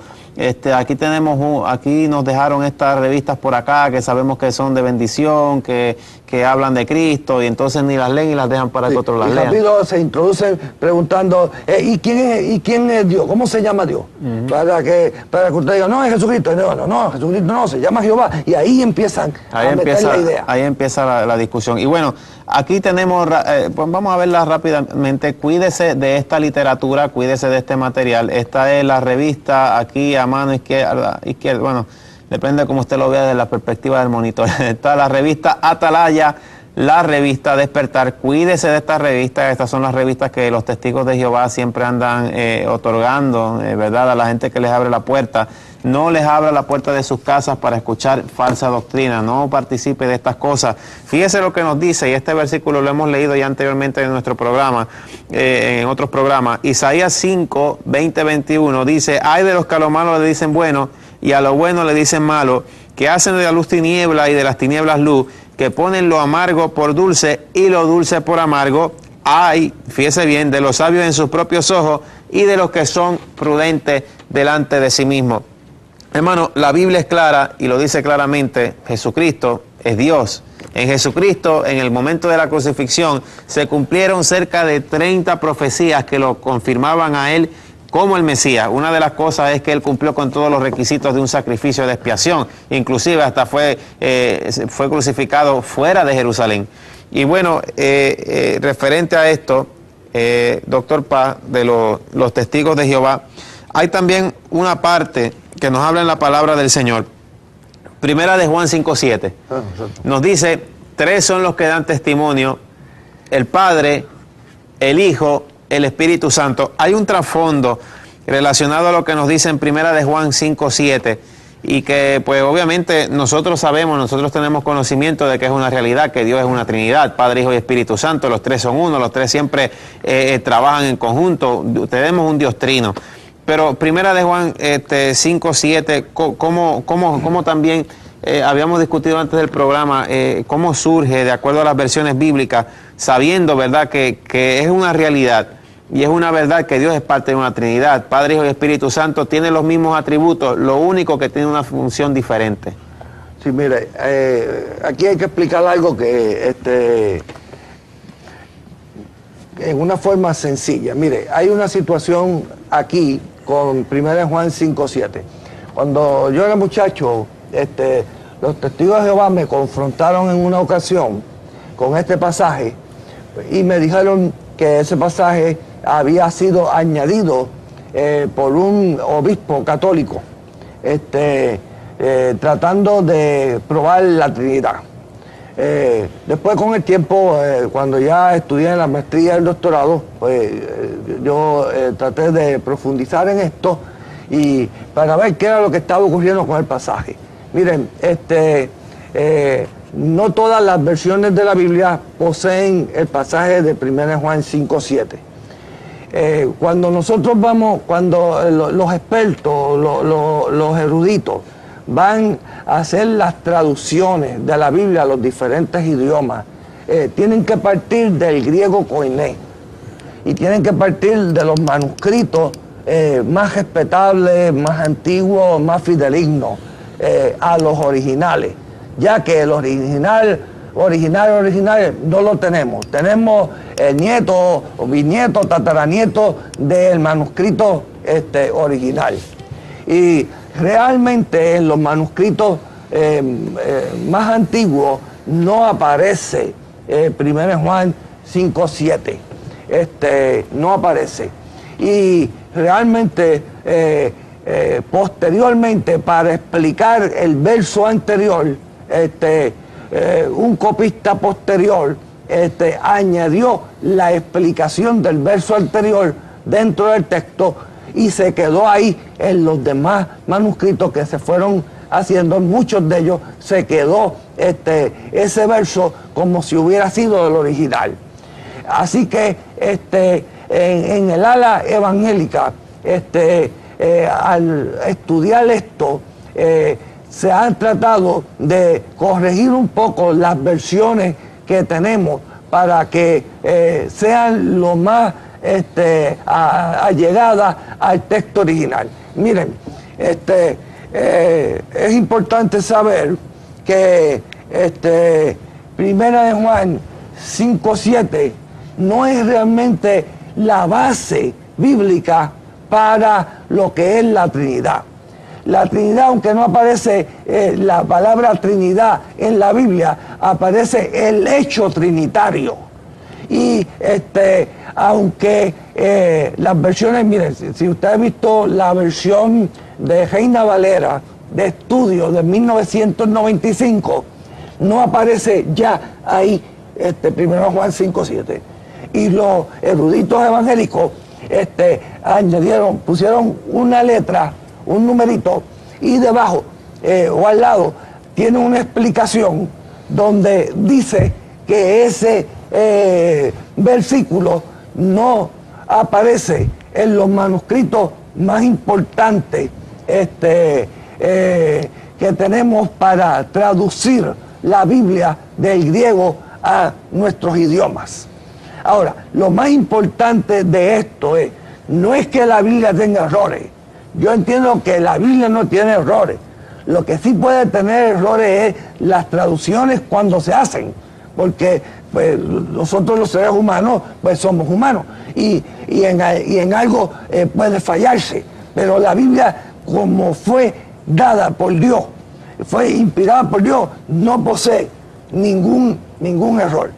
Aquí tenemos, aquí nos dejaron estas revistas por acá que sabemos que son de bendición, que hablan de Cristo, y entonces ni las leen y las dejan para que otros las lean. Rápido se introducen preguntando, ¿y quién es Dios? ¿Cómo se llama Dios? Para que usted diga, no, es Jesucristo. No, Jesucristo no, se llama Jehová. Y ahí empiezan a meter la idea. Ahí empieza la discusión. Y bueno, aquí tenemos, pues vamos a verla rápidamente. Cuídese de esta literatura, cuídese de este material. Esta es la revista aquí a mano izquierda, bueno, depende de cómo usted lo vea desde la perspectiva del monitor. Está la revista Atalaya, la revista Despertar. Cuídese de estas revistas. Estas son las revistas que los testigos de Jehová siempre andan otorgando, ¿verdad? A la gente que les abre la puerta. No les abra la puerta de sus casas para escuchar falsa doctrina. No participe de estas cosas. Fíjese lo que nos dice, y este versículo lo hemos leído ya anteriormente en nuestro programa, en otros programas. Isaías 5, 20, 21 dice: ay de los que a lo malo le dicen bueno y a lo bueno le dicen malo, que hacen de la luz tiniebla y de las tinieblas luz, que ponen lo amargo por dulce y lo dulce por amargo. Ay, fíjese bien, de los sabios en sus propios ojos y de los que son prudentes delante de sí mismos. Hermano, la Biblia es clara y lo dice claramente: Jesucristo es Dios. En Jesucristo, en el momento de la crucifixión, se cumplieron cerca de 30 profecías que lo confirmaban a Él como el Mesías. Una de las cosas es que Él cumplió con todos los requisitos de un sacrificio de expiación. Inclusive hasta fue crucificado fuera de Jerusalén. Y bueno, referente a esto, doctor Paz, de los testigos de Jehová, hay también una parte que nos habla en la palabra del Señor. Primera de Juan 5:7. Nos dice: tres son los que dan testimonio, el Padre, el Hijo, el Espíritu Santo. Hay un trasfondo relacionado a lo que nos dice en Primera de Juan 5:7, y que pues obviamente nosotros sabemos, nosotros tenemos conocimiento de que es una realidad, que Dios es una Trinidad, Padre, Hijo y Espíritu Santo. Los tres son uno, los tres siempre trabajan en conjunto. Tenemos un Dios trino. Pero Primera de Juan 5:7, ¿cómo también habíamos discutido antes del programa, cómo surge de acuerdo a las versiones bíblicas, sabiendo, ¿verdad?, que es una realidad y es una verdad que Dios es parte de una Trinidad, Padre, Hijo y Espíritu Santo, tienen los mismos atributos, lo único que tiene una función diferente. Sí, mire, aquí hay que explicar algo que en una forma sencilla. Mire, hay una situación aquí con 1 Juan 5:7. Cuando yo era muchacho, los testigos de Jehová me confrontaron en una ocasión con este pasaje y me dijeron que ese pasaje había sido añadido por un obispo católico, tratando de probar la Trinidad. Después, con el tiempo, cuando ya estudié en la maestría y el doctorado, pues yo traté de profundizar en esto y para ver qué era lo que estaba ocurriendo con el pasaje. Miren, no todas las versiones de la Biblia poseen el pasaje de 1 Juan 5:7. Cuando nosotros cuando los expertos, los eruditos, van a hacer las traducciones de la Biblia a los diferentes idiomas, tienen que partir del griego koiné y tienen que partir de los manuscritos más respetables, más antiguos, más fidedignos a los originales, ya que el original no lo tenemos. Tenemos el nieto, o bisnieto, tataranieto del manuscrito original. Y realmente en los manuscritos más antiguos no aparece 1 Juan 5:7. No aparece. Y realmente posteriormente, para explicar el verso anterior, un copista posterior añadió la explicación del verso anterior dentro del texto y se quedó ahí. En los demás manuscritos que se fueron haciendo, muchos de ellos, se quedó ese verso como si hubiera sido el original. Así que en el ala evangélica, al estudiar esto, se han tratado de corregir un poco las versiones que tenemos para que sean lo más allegadas al texto original. Miren, es importante saber que Primera de Juan 5:7 no es realmente la base bíblica para lo que es la Trinidad. La Trinidad, aunque no aparece la palabra Trinidad en la Biblia, aparece el hecho trinitario. Y aunque las versiones, miren, si usted ha visto la versión de Reina Valera de estudio de 1995, no aparece ya ahí 1 Juan 5:7. Y los eruditos evangélicos pusieron una letra, un numerito, y debajo o al lado tiene una explicación donde dice que ese versículo no aparece en los manuscritos más importantes que tenemos para traducir la Biblia del griego a nuestros idiomas. Ahora, lo más importante de esto no es que la Biblia tenga errores. Yo entiendo que la Biblia no tiene errores. Lo que sí puede tener errores es las traducciones cuando se hacen, porque pues, nosotros los seres humanos pues somos humanos y en algo puede fallarse, pero la Biblia, como fue dada por Dios, fue inspirada por Dios, no posee ningún error.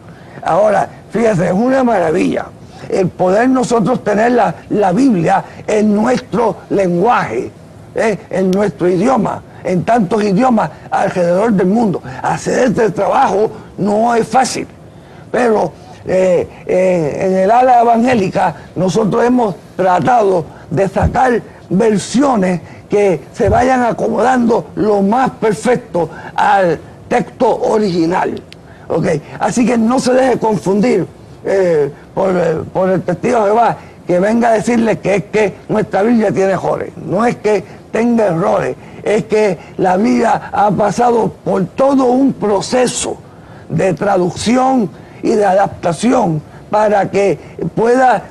Ahora, fíjese, es una maravilla el poder nosotros tener la Biblia en nuestro lenguaje, en nuestro idioma, en tantos idiomas alrededor del mundo. Hacer este trabajo no es fácil, pero en el ala evangélica nosotros hemos tratado de sacar versiones que se vayan acomodando lo más perfecto al texto original. ¿Okay? Así que no se deje confundir por el testigo de Jehová que venga a decirle que es que nuestra Biblia tiene errores. No es que tenga errores, es que la Biblia ha pasado por todo un proceso de traducción y de adaptación para que pueda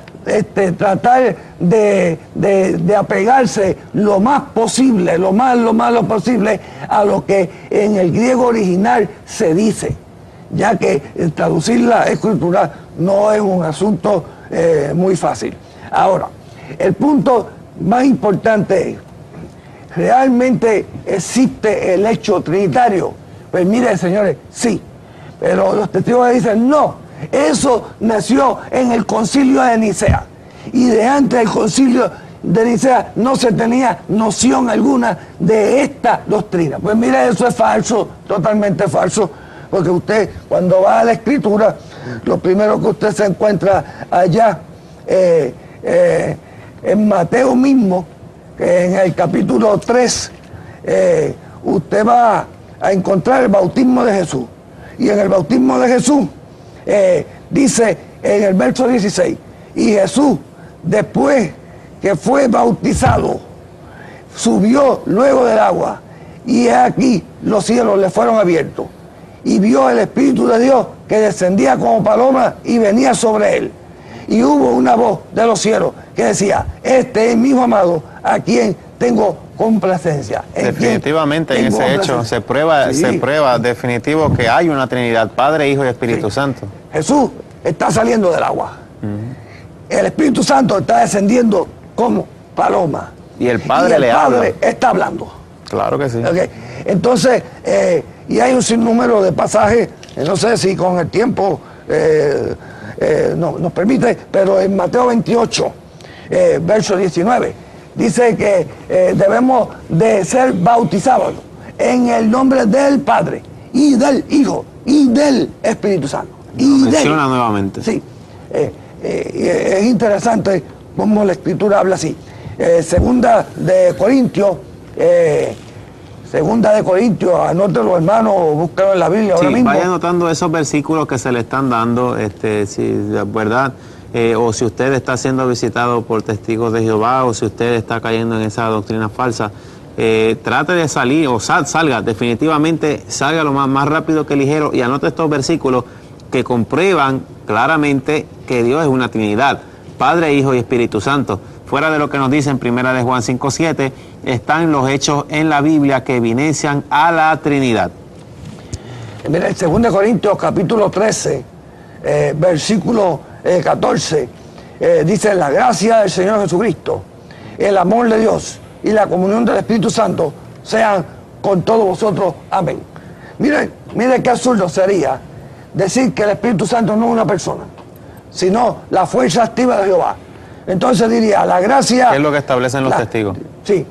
tratar de apegarse lo más posible, lo más posible a lo que en el griego original se dice, ya que traducir la escritura no es un asunto muy fácil. Ahora, el punto más importante es, ¿realmente existe el hecho trinitario? Pues mire, señores, sí, pero los testigos dicen no. Eso nació en el concilio de Nicea, y de antes del concilio de Nicea no se tenía noción alguna de esta doctrina. Pues mire, eso es falso, totalmente falso, porque usted cuando va a la escritura, lo primero que usted se encuentra allá en Mateo mismo, que en el capítulo 3, usted va a encontrar el bautismo de Jesús, y en el bautismo de Jesús dice en el verso 16, y Jesús, después que fue bautizado, subió luego del agua, y aquí los cielos le fueron abiertos, y vio el Espíritu de Dios que descendía como paloma y venía sobre él. Y hubo una voz de los cielos que decía, este es mi hijo amado, a quien tengo complacencia. Definitivamente en ese hecho se prueba definitivo que hay una Trinidad, Padre, Hijo y Espíritu Santo. Jesús está saliendo del agua. El Espíritu Santo está descendiendo como paloma. Y el Padre le habla. El Padre está hablando. Claro que sí. Okay. Entonces, y hay un sinnúmero de pasajes, no sé si con el tiempo nos permite, pero en Mateo 28, verso 19, dice que debemos de ser bautizados en el nombre del Padre, y del Hijo, y del Espíritu Santo. Menciona nuevamente. Sí. Es interesante cómo la Escritura habla así. Segunda de Corintios, anótelo, hermano, búscalo en la Biblia ahora mismo. Vaya anotando esos versículos que se le están dando, si verdad, o si usted está siendo visitado por testigos de Jehová, o si usted está cayendo en esa doctrina falsa, trate de salir, o salga, definitivamente salga lo más rápido que ligero, y anote estos versículos que comprueban claramente que Dios es una Trinidad, Padre, Hijo y Espíritu Santo. fuera de lo que nos dice en 1 de Juan 5:7, están los hechos en la Biblia que evidencian a la Trinidad. Mira, en 2 Corintios capítulo 13, versículo 14, dice: la gracia del Señor Jesucristo, el amor de Dios y la comunión del Espíritu Santo sean con todos vosotros. Amén. Mire qué absurdo sería decir que el Espíritu Santo no es una persona, sino la fuerza activa de Jehová. Entonces diría, la gracia... ¿Qué es lo que establecen los testigos? Sí,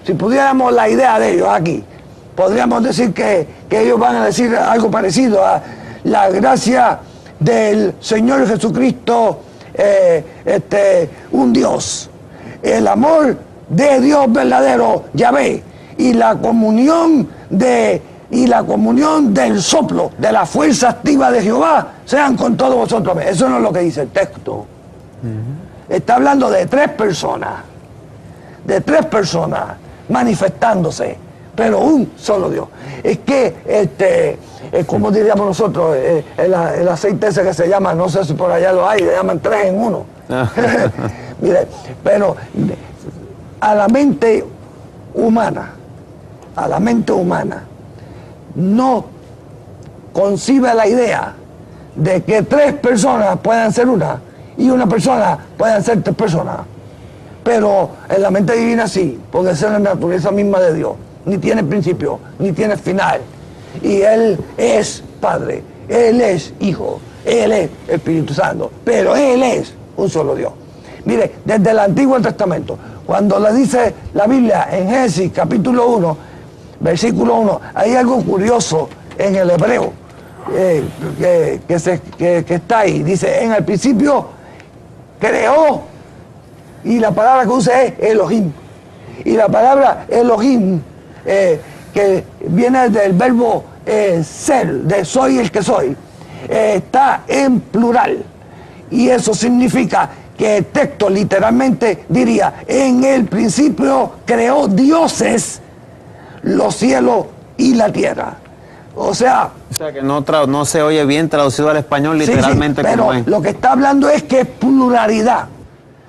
si pudiéramos la idea de ellos aquí, podríamos decir que ellos van a decir algo parecido a la gracia del Señor Jesucristo, un Dios, el amor de Dios verdadero, Yahvé, y la comunión del soplo, de la fuerza activa de Jehová, sean con todos vosotros. Eso no es lo que dice el texto. Está hablando de tres personas manifestándose, pero un solo Dios. Es que, como diríamos nosotros, el aceite ese que se llama, no sé si por allá lo hay, le llaman 3 en 1. Mire, pero a la mente humana no concibe la idea de que 3 personas puedan ser una y una persona puedan ser 3 personas. Pero en la mente divina sí, porque esa es la naturaleza misma de Dios. Ni tiene principio, ni tiene final. Y Él es Padre, Él es Hijo, Él es Espíritu Santo, pero Él es un solo Dios. Mire, desde el Antiguo Testamento, cuando le dice la Biblia en Génesis capítulo 1, versículo 1, hay algo curioso en el hebreo que está ahí. Dice, en el principio creó, y la palabra que usa es Elohim. Y la palabra Elohim, que viene del verbo ser, de soy el que soy, está en plural. Y eso significa que el texto literalmente diría, en el principio creó dioses los cielos y la tierra. O sea que no se oye bien traducido al español literalmente, sí, pero como es. Lo que está hablando es que es pluralidad.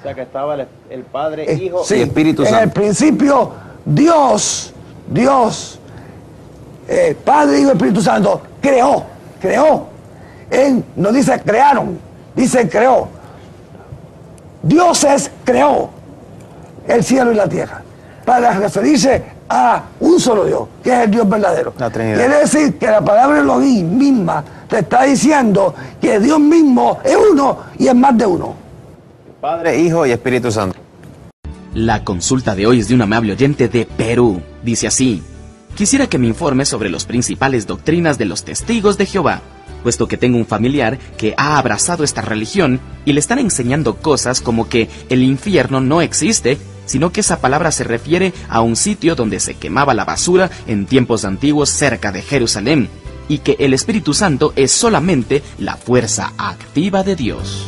O sea que estaba el Padre, Hijo y Espíritu Santo. En el principio, Dios, Padre, Hijo y Espíritu Santo, creó. No dice crearon, dice creó. Dioses creó el cielo y la tierra, para referirse a un solo Dios, que es el Dios verdadero. La Trinidad. Quiere decir que la palabra Elohim misma te está diciendo que Dios mismo es uno y es más de uno. Padre, Hijo y Espíritu Santo. La consulta de hoy es de un amable oyente de Perú. Dice así: quisiera que me informe sobre las principales doctrinas de los testigos de Jehová, puesto que tengo un familiar que ha abrazado esta religión y le están enseñando cosas como que el infierno no existe, sino que esa palabra se refiere a un sitio donde se quemaba la basura en tiempos antiguos cerca de Jerusalén, y que el Espíritu Santo es solamente la fuerza activa de Dios.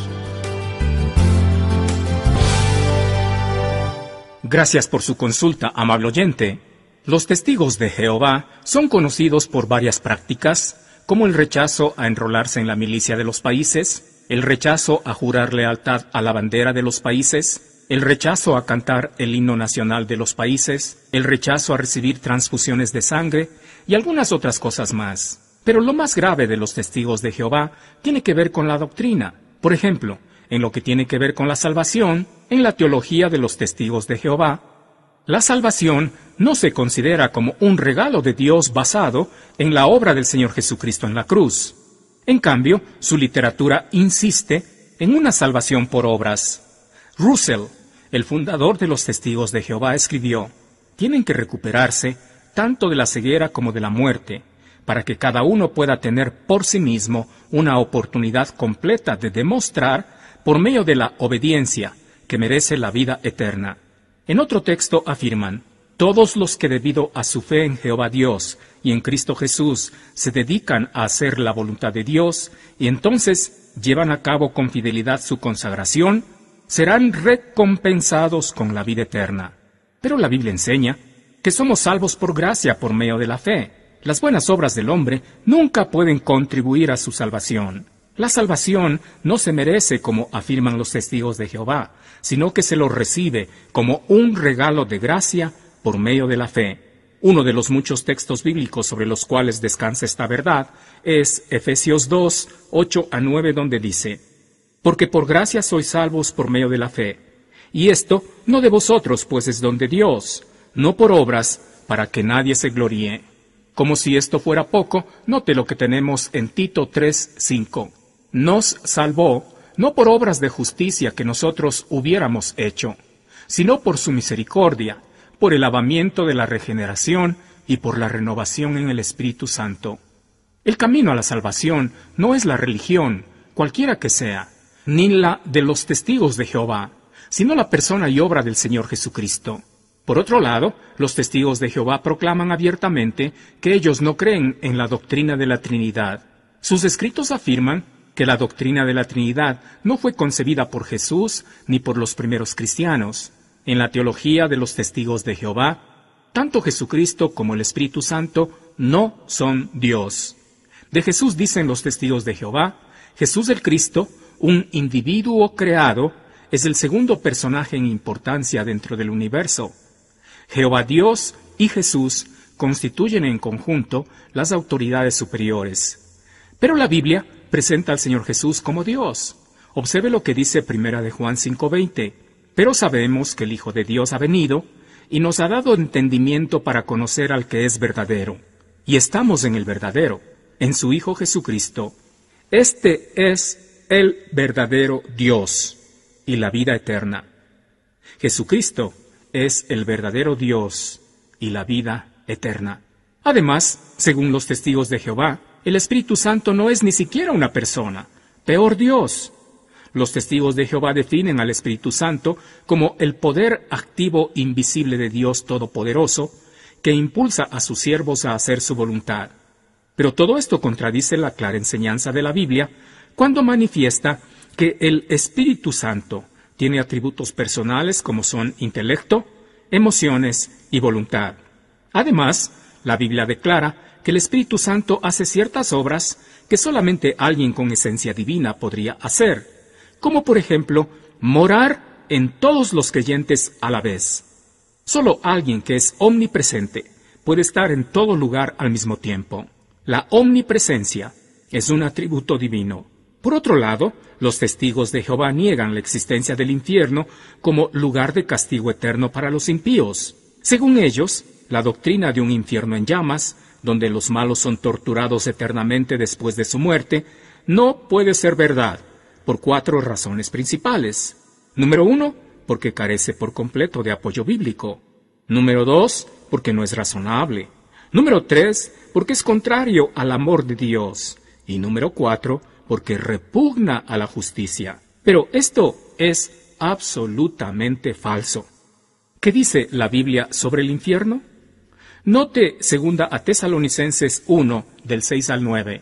Gracias por su consulta, amable oyente. Los testigos de Jehová son conocidos por varias prácticas, como el rechazo a enrolarse en la milicia de los países, el rechazo a jurar lealtad a la bandera de los países, el rechazo a cantar el himno nacional de los países, el rechazo a recibir transfusiones de sangre y algunas otras cosas más. Pero lo más grave de los testigos de Jehová tiene que ver con la doctrina. Por ejemplo, en lo que tiene que ver con la salvación, en la teología de los testigos de Jehová, la salvación no se considera como un regalo de Dios basado en la obra del Señor Jesucristo en la cruz. En cambio, su literatura insiste en una salvación por obras. Russell, el fundador de los Testigos de Jehová, escribió: tienen que recuperarse tanto de la ceguera como de la muerte, para que cada uno pueda tener por sí mismo una oportunidad completa de demostrar, por medio de la obediencia, que merece la vida eterna. En otro texto afirman: todos los que debido a su fe en Jehová Dios y en Cristo Jesús se dedican a hacer la voluntad de Dios y entonces llevan a cabo con fidelidad su consagración, serán recompensados con la vida eterna. Pero la Biblia enseña que somos salvos por gracia por medio de la fe. Las buenas obras del hombre nunca pueden contribuir a su salvación. La salvación no se merece como afirman los testigos de Jehová, sino que se lo recibe como un regalo de gracia por medio de la fe. Uno de los muchos textos bíblicos sobre los cuales descansa esta verdad es Efesios 2, 8 a 9, donde dice: Porque por gracia sois salvos por medio de la fe, y esto no de vosotros, pues es don de Dios, no por obras, para que nadie se gloríe. Como si esto fuera poco, note lo que tenemos en Tito 3, 5. Nos salvó, no por obras de justicia que nosotros hubiéramos hecho, sino por su misericordia, por el lavamiento de la regeneración y por la renovación en el Espíritu Santo. El camino a la salvación no es la religión, cualquiera que sea, ni la de los testigos de Jehová, sino la persona y obra del Señor Jesucristo. Por otro lado, los testigos de Jehová proclaman abiertamente que ellos no creen en la doctrina de la Trinidad. Sus escritos afirman que la doctrina de la Trinidad no fue concebida por Jesús ni por los primeros cristianos. En la teología de los testigos de Jehová, tanto Jesucristo como el Espíritu Santo no son Dios. De Jesús dicen los testigos de Jehová: Jesús el Cristo, un individuo creado, es el segundo personaje en importancia dentro del universo. Jehová Dios y Jesús constituyen en conjunto las autoridades superiores. Pero la Biblia presenta al Señor Jesús como Dios. Observe lo que dice 1 de Juan 5:20. Pero sabemos que el Hijo de Dios ha venido y nos ha dado entendimiento para conocer al que es verdadero. Y estamos en el verdadero, en su Hijo Jesucristo. Este es el verdadero Dios y la vida eterna. Jesucristo es el verdadero Dios y la vida eterna. Además, según los testigos de Jehová, el Espíritu Santo no es ni siquiera una persona, peor Dios. Los testigos de Jehová definen al Espíritu Santo como el poder activo invisible de Dios Todopoderoso que impulsa a sus siervos a hacer su voluntad. Pero todo esto contradice la clara enseñanza de la Biblia cuando manifiesta que el Espíritu Santo tiene atributos personales como son intelecto, emociones y voluntad. Además, la Biblia declara que el Espíritu Santo hace ciertas obras que solamente alguien con esencia divina podría hacer, como por ejemplo, morar en todos los creyentes a la vez. Solo alguien que es omnipresente puede estar en todo lugar al mismo tiempo. La omnipresencia es un atributo divino. Por otro lado, los testigos de Jehová niegan la existencia del infierno como lugar de castigo eterno para los impíos. Según ellos, la doctrina de un infierno en llamas, donde los malos son torturados eternamente después de su muerte, no puede ser verdad, por 4 razones principales. Número 1, porque carece por completo de apoyo bíblico. Número 2, porque no es razonable. Número 3, porque es contrario al amor de Dios. Y número 4, porque repugna a la justicia. Pero esto es absolutamente falso. ¿Qué dice la Biblia sobre el infierno? Note 2 a Tesalonicenses 1, del 6 al 9.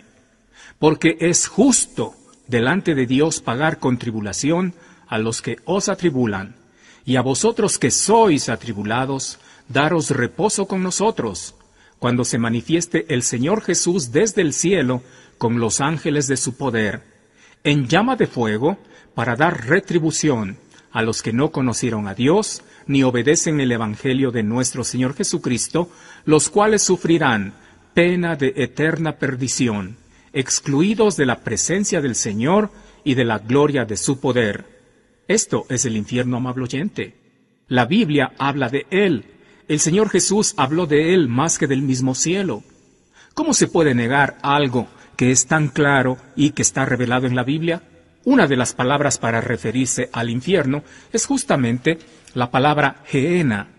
Porque es justo delante de Dios pagar con tribulación a los que os atribulan, y a vosotros que sois atribulados, daros reposo con nosotros, cuando se manifieste el Señor Jesús desde el cielo con los ángeles de su poder, en llama de fuego, para dar retribución a los que no conocieron a Dios, ni obedecen el Evangelio de nuestro Señor Jesucristo, los cuales sufrirán pena de eterna perdición, excluidos de la presencia del Señor y de la gloria de su poder. Esto es el infierno, amable oyente. La Biblia habla de él. El Señor Jesús habló de él más que del mismo cielo. ¿Cómo se puede negar algo que es tan claro y que está revelado en la Biblia? Una de las palabras para referirse al infierno es justamente la palabra Gehenna,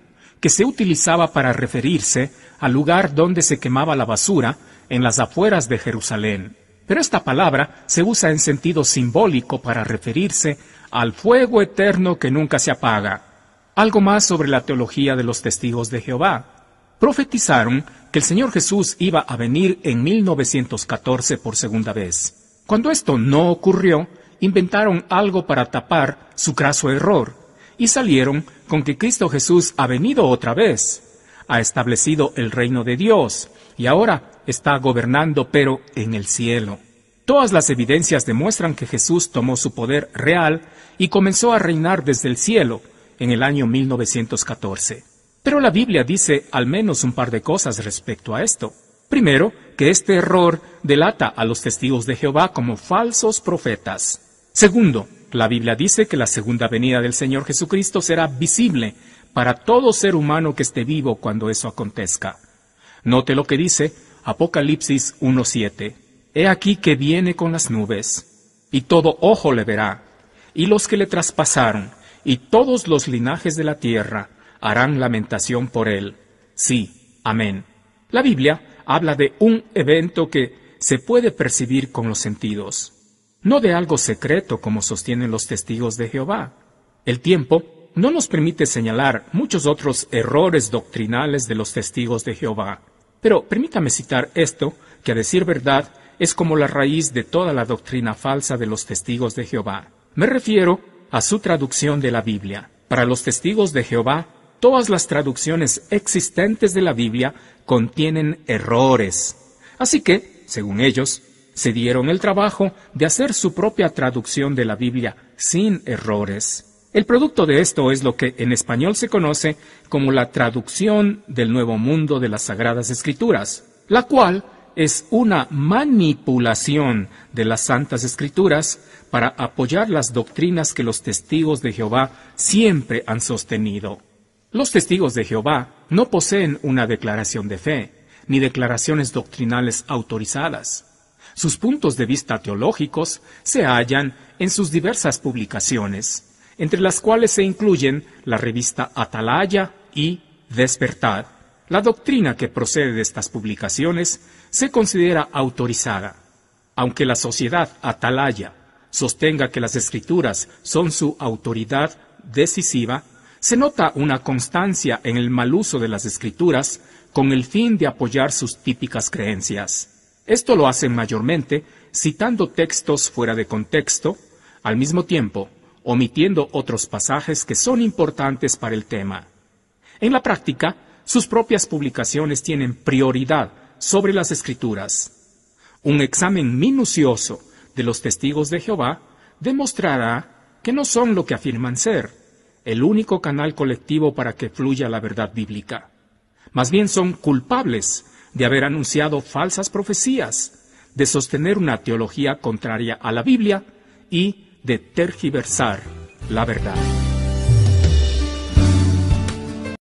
que se utilizaba para referirse al lugar donde se quemaba la basura en las afueras de Jerusalén. Pero esta palabra se usa en sentido simbólico para referirse al fuego eterno que nunca se apaga. Algo más sobre la teología de los testigos de Jehová. Profetizaron que el Señor Jesús iba a venir en 1914 por segunda vez. Cuando esto no ocurrió, inventaron algo para tapar su craso error y salieron con que Cristo Jesús ha venido otra vez, ha establecido el reino de Dios y ahora está gobernando, pero en el cielo. Todas las evidencias demuestran que Jesús tomó su poder real y comenzó a reinar desde el cielo en el año 1914. Pero la Biblia dice al menos un par de cosas respecto a esto. Primero, que este error delata a los testigos de Jehová como falsos profetas. Segundo, la Biblia dice que la segunda venida del Señor Jesucristo será visible para todo ser humano que esté vivo cuando eso acontezca. Note lo que dice Apocalipsis 1:7. He aquí que viene con las nubes, y todo ojo le verá, y los que le traspasaron, y todos los linajes de la tierra harán lamentación por él. Sí, amén. La Biblia habla de un evento que se puede percibir con los sentidos, no de algo secreto como sostienen los testigos de Jehová. El tiempo no nos permite señalar muchos otros errores doctrinales de los testigos de Jehová, pero permítame citar esto, que a decir verdad es como la raíz de toda la doctrina falsa de los testigos de Jehová. Me refiero a su traducción de la Biblia. Para los testigos de Jehová, todas las traducciones existentes de la Biblia contienen errores. Así que, según ellos, se dieron el trabajo de hacer su propia traducción de la Biblia sin errores. El producto de esto es lo que en español se conoce como la traducción del Nuevo Mundo de las Sagradas Escrituras, la cual es una manipulación de las Santas Escrituras para apoyar las doctrinas que los testigos de Jehová siempre han sostenido. Los testigos de Jehová no poseen una declaración de fe, ni declaraciones doctrinales autorizadas. Sus puntos de vista teológicos se hallan en sus diversas publicaciones, entre las cuales se incluyen la revista Atalaya y Despertad. La doctrina que procede de estas publicaciones se considera autorizada. Aunque la sociedad Atalaya sostenga que las Escrituras son su autoridad decisiva, se nota una constancia en el mal uso de las Escrituras con el fin de apoyar sus típicas creencias. Esto lo hacen mayormente citando textos fuera de contexto, al mismo tiempo omitiendo otros pasajes que son importantes para el tema. En la práctica, sus propias publicaciones tienen prioridad sobre las Escrituras. Un examen minucioso de los testigos de Jehová demostrará que no son lo que afirman ser, el único canal colectivo para que fluya la verdad bíblica. Más bien son culpables de haber anunciado falsas profecías, de sostener una teología contraria a la Biblia y de tergiversar la verdad.